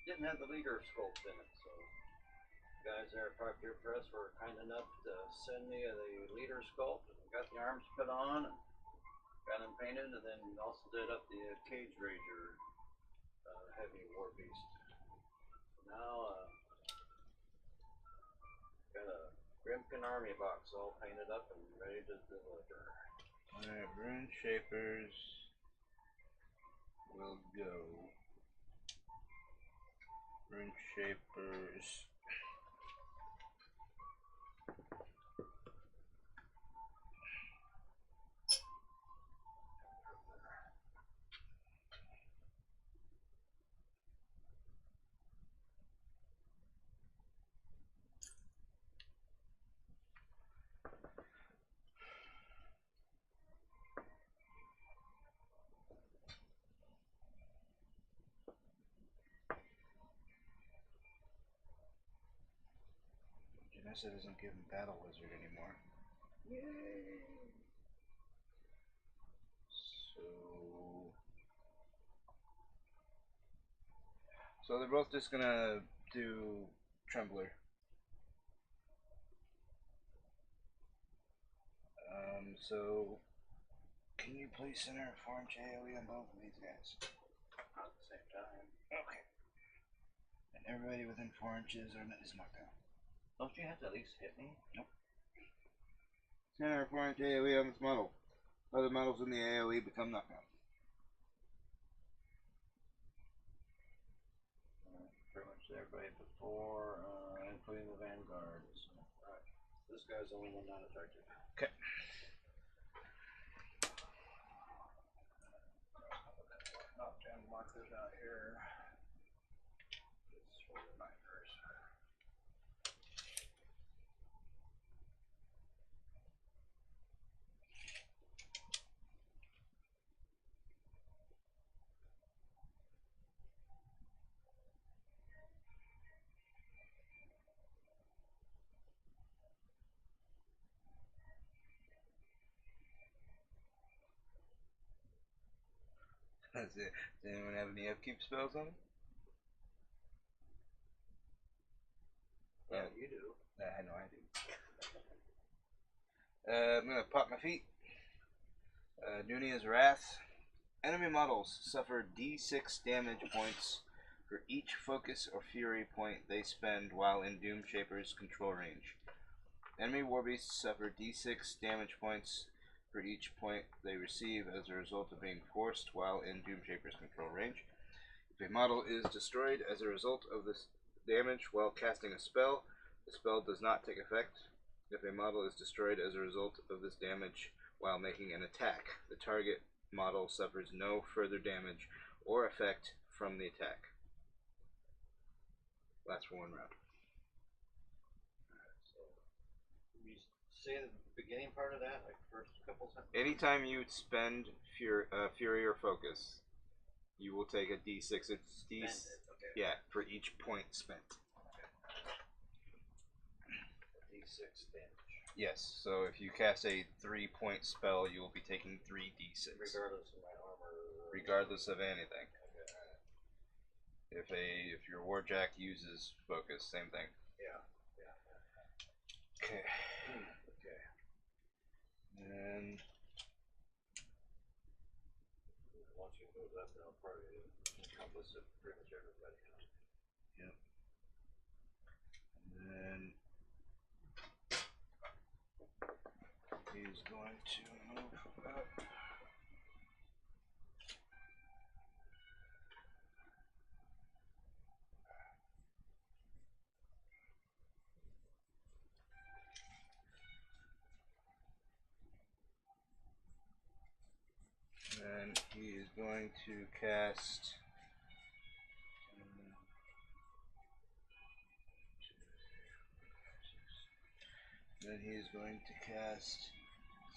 didn't have the leader sculpt in it, so the guys there at Privateer Press were kind enough to send me the leader sculpt. Got the arms put on, and got them painted, and then also did up the Cage Rager heavy war beast. Now got a Grimkin army box all painted up and ready to deliver. Alright, rune shapers will go. Rune Shapers. Janessa doesn't give him Battle Wizard anymore. Yay! So they're both just gonna do Trembler. So can you please center Form AoE on both of these guys? Not at the same time. Okay. And everybody within 4 inches is knocked down. Don't you have to at least hit me? Nope. Center Form AoE on this model. Other models in the AoE become knocked down. Pretty much everybody before, including the Vanguards. Alright. This guy's the only one not affected. Okay. Knockdown markers out here. Just for reminders. That's it. Does anyone have any upkeep spells on them? Yeah, you do. I know I do. I'm gonna pop my feet. Dunia's Wrath. Enemy models suffer D6 damage points for each focus or fury point they spend while in Doom Shaper's control range. Enemy warbeasts suffer D6 damage points for each point they receive as a result of being forced while in Doom Shaper's control range. If a model is destroyed as a result of this damage while casting a spell, the spell does not take effect. If a model is destroyed as a result of this damage while making an attack, the target model suffers no further damage or effect from the attack. Lasts for 1 round. You say the beginning part of that, like first couple sentences? Anytime you spend fury or focus, you will take a D6. It's D. Okay. Yeah, for each point spent. D6 damage. Yes. So if you cast a 3-point spell, you will be taking 3d6. Regardless of my armor. Regardless of anything. Okay. If your warjack uses focus, same thing. Yeah. Okay. Okay. And Once you move up, that'll probably encompass pretty much everybody. yep. And then he's going to move up. And he is going to cast then he is going to cast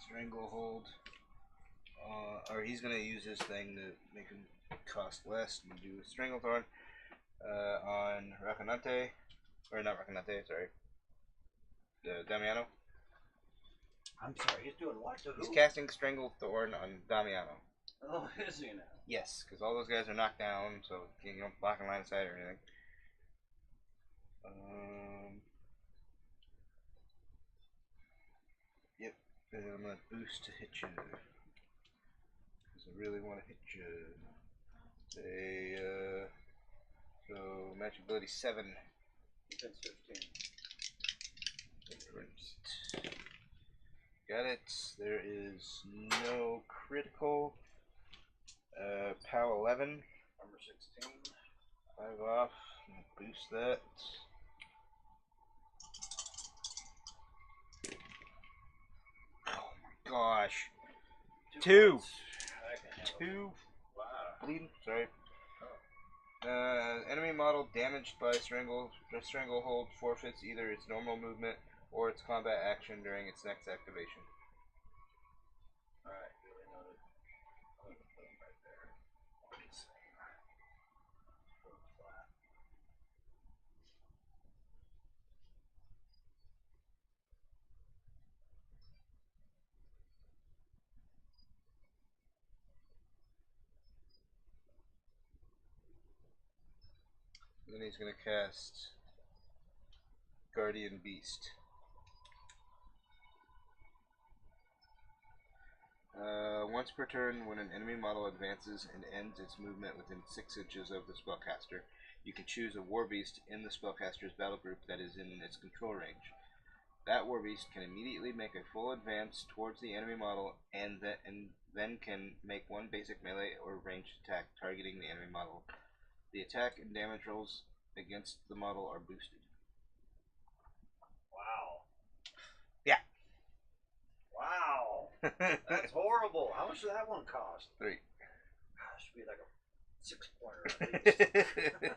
Stranglehold, or he's going to use his thing to make him cost less and do Stranglethorn on Rakanante, or not Rakanante, sorry, Damiano. I'm sorry, he's doing what to who? He's casting Stranglethorn on Damiano. Oh, is he now? Yes, because all those guys are knocked down, so you don't block line of sight or anything. Yep, and I'm gonna boost to hit you, because I really want to hit you. So magic ability 7. Defense 15. Got it. There is no critical. POW 11. Armor 16. 5 off. Boost that. Oh my gosh. Two. points. I can handle it. Two. Wow. Bleeding. Sorry. Enemy model damaged by stranglehold forfeits either its normal movement or its combat action during its next activation. Alright, really noted. I'm gonna put them right there. What do you say? Put them flat. Then he's gonna cast Guardian Beast. Once per turn, when an enemy model advances and ends its movement within 6 inches of the spellcaster, you can choose a War Beast in the spellcaster's battle group that is in its control range. That War Beast can immediately make a full advance towards the enemy model and then can make one basic melee or ranged attack targeting the enemy model. The attack and damage rolls against the model are boosted. Wow. Yeah. Wow. That's horrible. How much did that one cost? 3. Gosh, should be like a 6-pointer at least.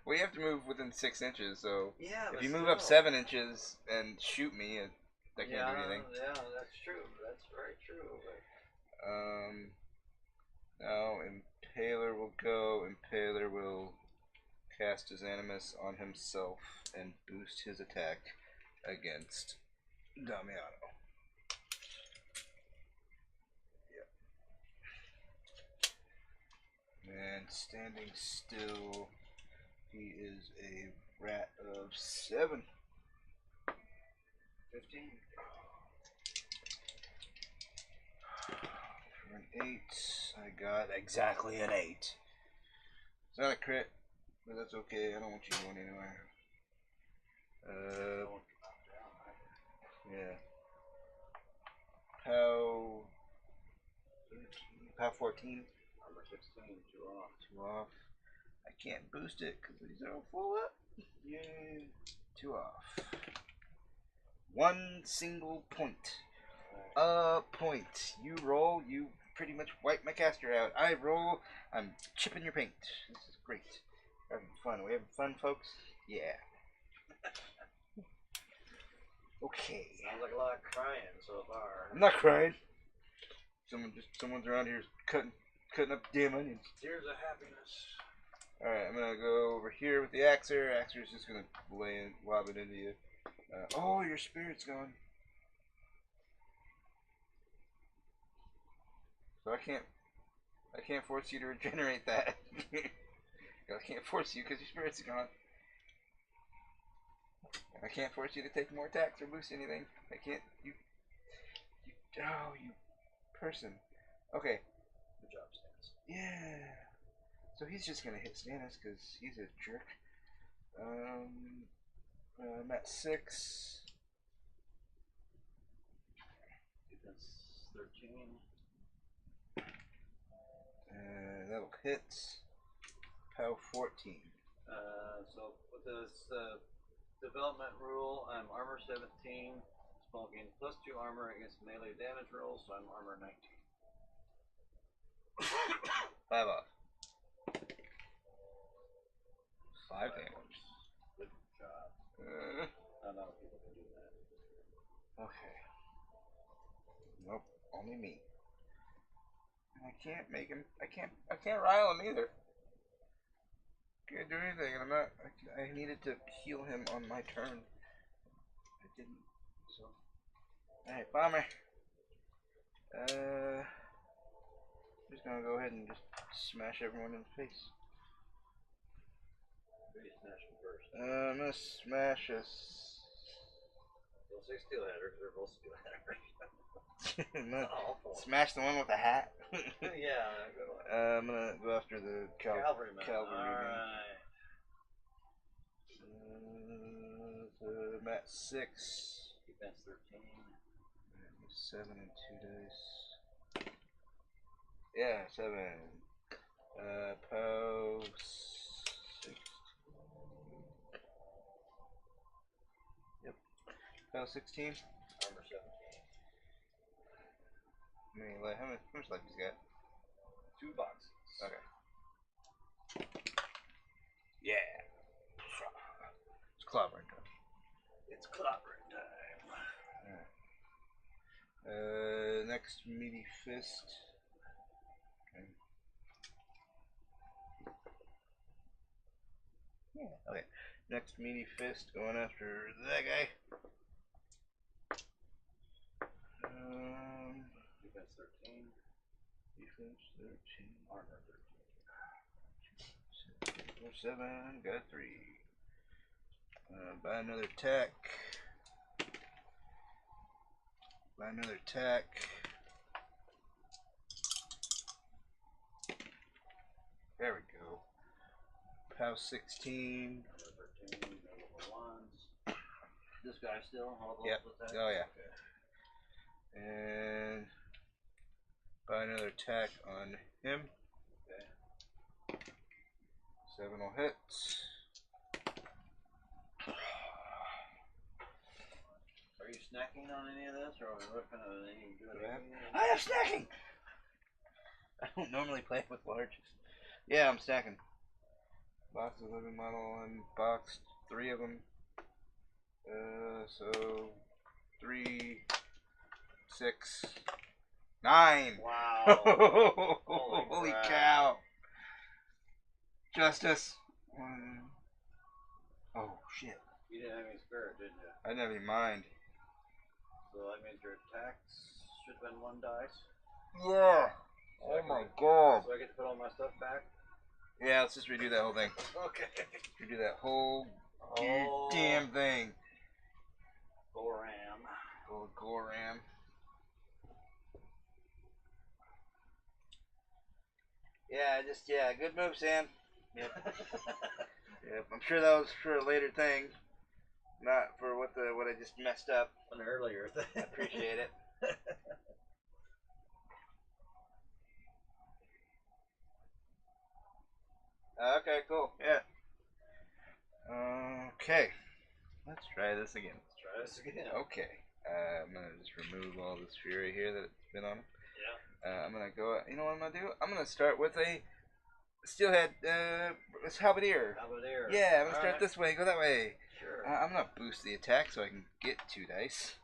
Well, you have to move within 6 inches, so Yeah, if but you move still. up 7 inches and shoot me, I can't do anything. Yeah, that's true. That's very true. But... Now Impaler will go. Impaler will cast his Animus on himself and boost his attack against Damiano. Yep. And standing still, he is a rat of 7. 15. For an 8, I got exactly an 8. It's not a crit, but that's okay. I don't want you going anywhere. Yeah. Pow 14. Armor 16, 2 off. 2 off. I can't boost it because these are all full up. Yay. 2 off. 1 single point. A point. You roll, you pretty much wipe my caster out. I roll, I'm chipping your paint. This is great. We're having fun. We having fun, folks? Yeah. Okay. Sounds like a lot of crying so far. I'm not crying. Someone's around here cutting up damn onions. Tears of happiness. Alright, I'm gonna go over here with the Axer. Axer's just gonna lob it into you. Oh, your spirit's gone. So I can't force you to regenerate that. I can't force you because your spirit's gone. I can't force you to take more attacks or boost anything. I can't. You person. Okay. Good job, Stance. Yeah. So he's just gonna hit Stannis because he's a jerk. I'm at 6. Defense 13. That'll hit. Pow 14. So with this development rule, I'm armor 17. Small gain plus 2 armor against melee damage rolls, so I'm armor 19. 5 off. 5 damage. Good job. Not a lot of people can do that. Okay. Nope. Only me. And I can't make him. I can't rile him either. Can't do anything, and I needed to heal him on my turn. I didn't. So. Alright, bomber. Just gonna go ahead and just smash everyone in the face. Who do you smash them first? I'm gonna smash us. Don't say steelheaders, they're both steelheaders. I'm gonna Awful. smash the one with the hat. Yeah, good one. I'm gonna go after the Cavalryman. cavalryman. Alright. So I'm at 6. Defense 13. 7 and 2 dice. Yeah, 7. Pow 16. Pal 16. Armor 17. How much life he's got? 2 boxes. Okay. Yeah. It's clobbering time. It's clobbering time. Next meaty fist. Okay. Yeah. Okay. Next meaty fist going after that guy. Defense 13. Defense 13. Armor 13. 7. Got 3. Buy another attack. Buy another attack. There we go. Pow 16. Armor 13. No level 1s. This guy still? All those Yep. attacks? Oh yeah. Okay. And buy another attack on him. Okay. 7 will hit. Are you snacking on any of this, or are we looking at any good? I have snacking! I don't normally play with larges. Yeah, I'm stacking. Box of living model unboxed. 3 of them. So 3, 6, 9. Wow. Holy crap. cow! Justice. Oh shit! You didn't have any spirit, did you? I didn't have any mind. So that means your attacks should have been 1 dice. Yeah. Oh my god. So I get to put all my stuff back? Yeah, let's just redo that whole thing. Okay. Redo that whole Oh. damn thing. Goram. Old Goram. Yeah, good move, Sam. Yep. Yep. I'm sure that was for a later thing, not for what I just messed up. An earlier thing. I appreciate it. Okay, cool. Yeah. Okay. Let's try this again. Let's try this again. Okay. I'm gonna just remove all this fury here that's been on him. Yeah. I'm gonna go. You know what I'm gonna do? I'm gonna start with a steelhead. It's halberdier. Halberdier. Yeah, I'm gonna All start right. this way. Go that way. Sure. I'm gonna boost the attack so I can get 2 dice.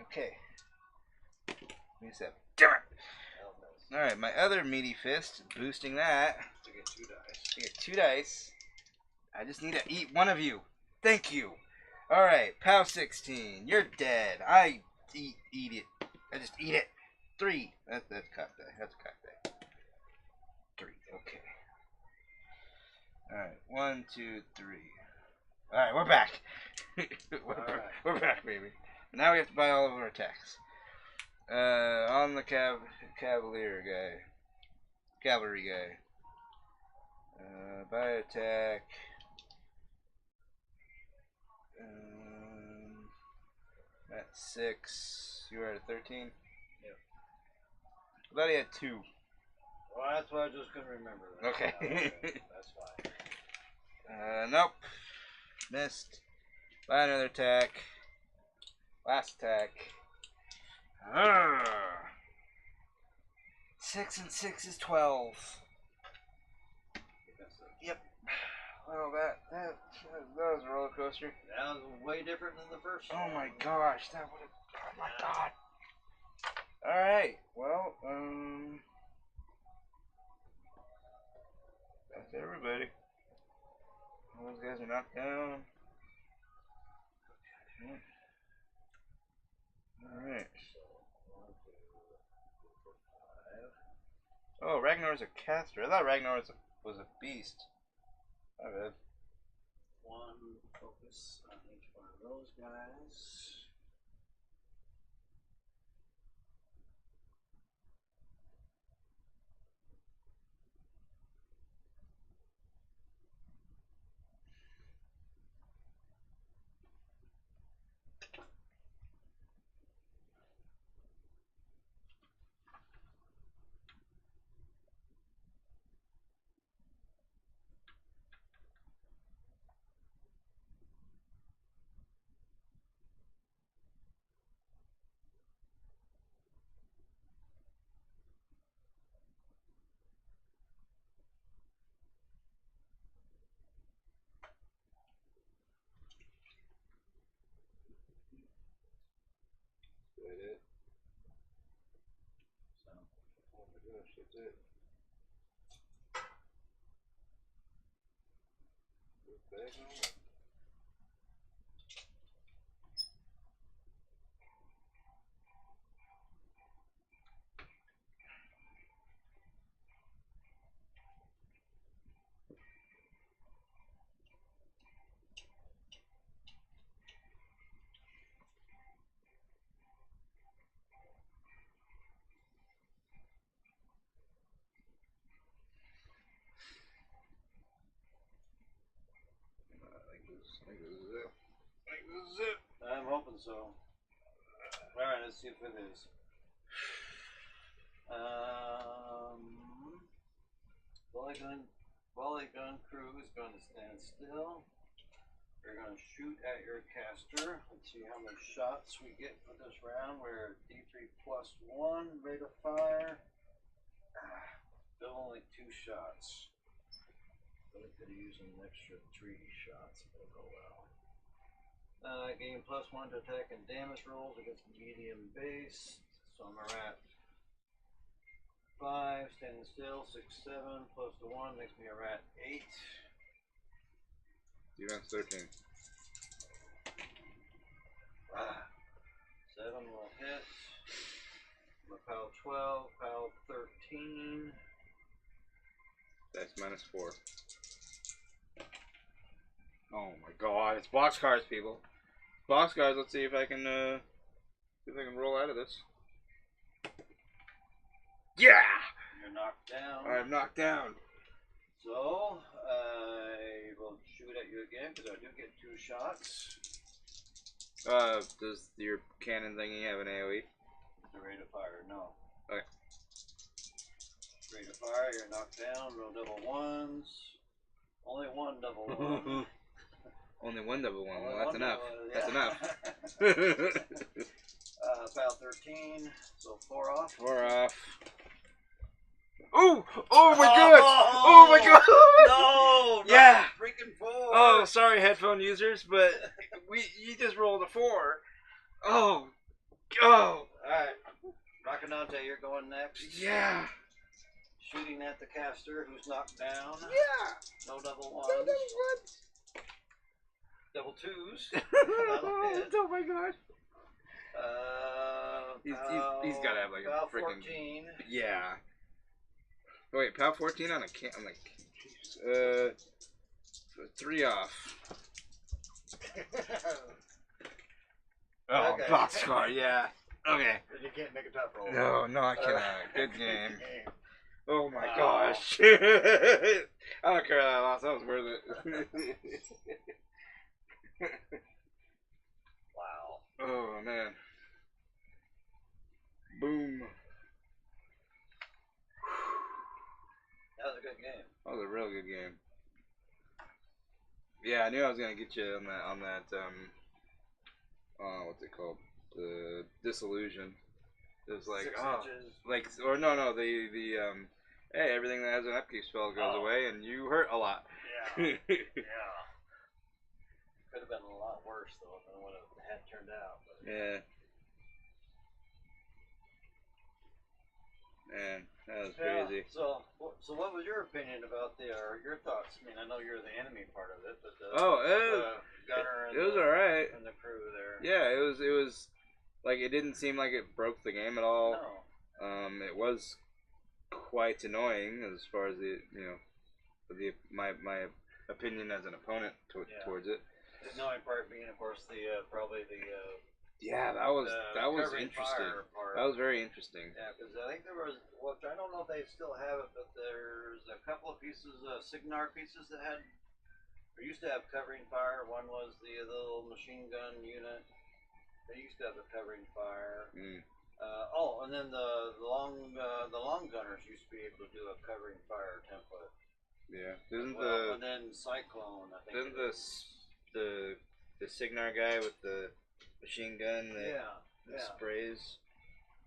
Okay. 27. Damn it! All right, my other meaty fist, boosting that. To get 2 dice. I get 2 dice. I just need to eat one of you. Thank you. All right, POW 16. You're dead. I eat it. I just eat it. 3. That's cock die. That's a cock die. 3. Okay. All right. 1, 2, 3. All right, we're back. We're back, baby. Now we have to buy all of our attacks. On the cavalry guy. Buy attack. At 6. You were at 13? Yep. I thought he had 2. Well, that's what I just couldn't remember. Okay. That's fine. Nope. Missed. Buy another attack. Last attack. 6 and 6 is 12. Yep. Well, that was a roller coaster. That was way different than the first one. Oh my gosh, that would have. Oh my god. All right. Well, that's everybody. All those guys are knocked down. All right. Oh, Ragnar's a caster. I thought Ragnar was a beast. My bad. 1 focus on each one of those guys. gosh, that's it. Bag on it. I think this is it. I think this is it. I'm hoping so. Alright, let's see if it is. Volley gun crew is going to stand still. We're going to shoot at your caster. Let's see how many shots we get for this round. We're D3 plus 1 rate of fire. Still only 2 shots. Really could have used an extra 3 shots, but oh well. Gain plus 1 to attack and damage rolls against medium base. So I'm at 5, standing still, 6, 7, close to 1, makes me a rat 8. Defense 13. 7 will hit. I'm a POW 12, POW 13. That's minus 4. Oh my god, it's boxcars, people. Boxcars, let's see if I can roll out of this. Yeah! You're knocked down. I'm knocked down. So, I will shoot at you again because I do get 2 shots. Does your cannon thingy have an AoE? The rate of fire, no. Okay. Rate of fire, you're knocked down, roll double 1s. Only 1 double 1. Only 1 double 1. Only Well, that's one enough. double, yeah. That's enough. POW 13, so 4 off. 4 off. Oh! Oh my god! Oh my god! No! Yeah! Freaking 4! Oh, sorry, headphone users, but you just rolled a 4. Oh! Oh! Alright. Rocinante, you're going next. Yeah! Shooting at the caster who's knocked down. Yeah! No double 1s. No double ones! Double 2s. Oh my god! He's gotta have like a freaking 14. yeah. Oh, wait, POW 14 on a can. I'm like, Jesus. 3 off. Oh, Okay. boxcar, yeah. Okay. You can't make a tough roll. No, I cannot. Good game. Oh my Wow. gosh. I don't care that I lost. That was worth it. Wow. Oh man. Boom. That was a good game. That was a real good game. Yeah, I knew I was gonna get you on that what's it called? The disillusion. It was like 6 oh, inches. like or no, the hey, everything that has an upkeep spell goes away, and you hurt a lot. Yeah. Yeah. Could have been a lot worse though than what it had turned out. But Yeah. Man, that was crazy. So what was your opinion about or your thoughts? I mean, I know you're the enemy part of it, but the gunner and it was alright. and the crew there. Yeah, it was like it didn't seem like it broke the game at all. No. It was quite annoying as far as my opinion as an opponent towards it. The annoying part being, of course, probably the yeah, that was covering interesting. fire part. That was very interesting. Yeah, because I think there was, which I don't know if they still have it, but there's a couple of pieces, Signar pieces that had, or used to have covering fire. One was the little machine gun unit. They used to have the covering fire. Mm. And then the long gunners used to be able to do a covering fire template. Yeah, And then Cyclone, I think. Didn't the Signar guy with the machine gun that sprays?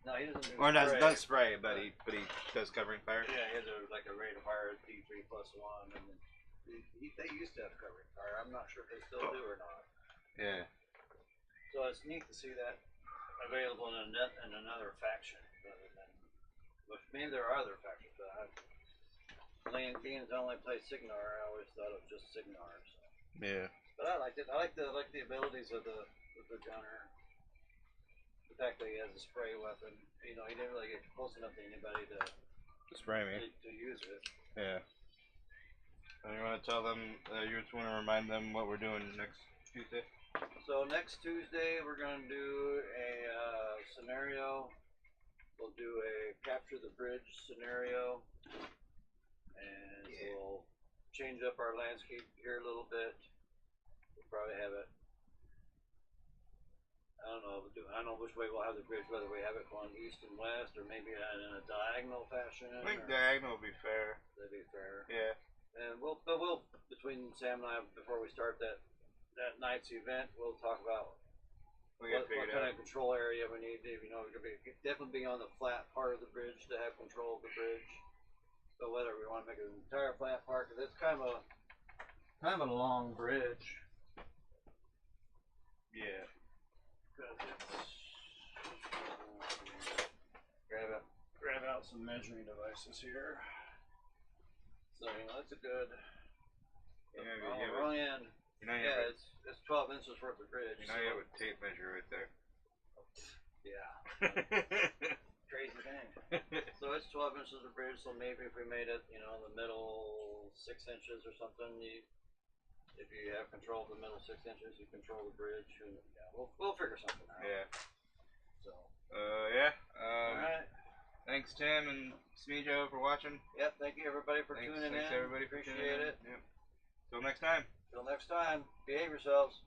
No, he doesn't do Or spray. does spray, but he does covering fire. Yeah, he has like a rate of fire D3 plus 1, and they used to have covering fire. I'm not sure if they still do or not. Yeah. So it's neat to see that available in another faction rather than Which maybe there are other factors, but playing games I only play Signar. I always thought it was just Signar. So. Yeah. But I liked it. I like the abilities of the gunner. The fact that he has a spray weapon. You know, he didn't really get close enough to anybody to Spray me. to use it. Yeah. And you want to tell them? You just want to remind them what we're doing next Tuesday. So next Tuesday we're gonna do a scenario. We'll do a capture the bridge scenario, and we'll change up our landscape here a little bit. We'll probably have it. I don't know. I don't know which way we'll have the bridge. Whether we have it going east and west, or maybe in a diagonal fashion. I think diagonal will be fair. That'd be fair. Yeah. And we'll between Sam and I before we start that night's event, we'll talk about what kind of control area we need. You know, we're gonna definitely be on the flat part of the bridge to have control of the bridge. So whether we want to make it an entire flat part, because it's kind of a long bridge. Yeah. Because it's grab out some measuring devices here. So you know, it's a good. Wrong end. You know, Yeah, it's 12 inches worth of bridge. You know, you have a tape measure right there. Yeah. Crazy thing. So it's 12 inches of bridge. So maybe if we made it, you know, in the middle 6 inches or something, if you have control of the middle 6 inches, you control the bridge. And yeah, we'll figure something out. Yeah. So. Yeah. All right. Thanks, Tim and Smeejo, for watching. Yep. Thank you everybody for tuning in. Thanks everybody for tuning in. Appreciate it. Yep. Till next time. Till next time. Behave yourselves.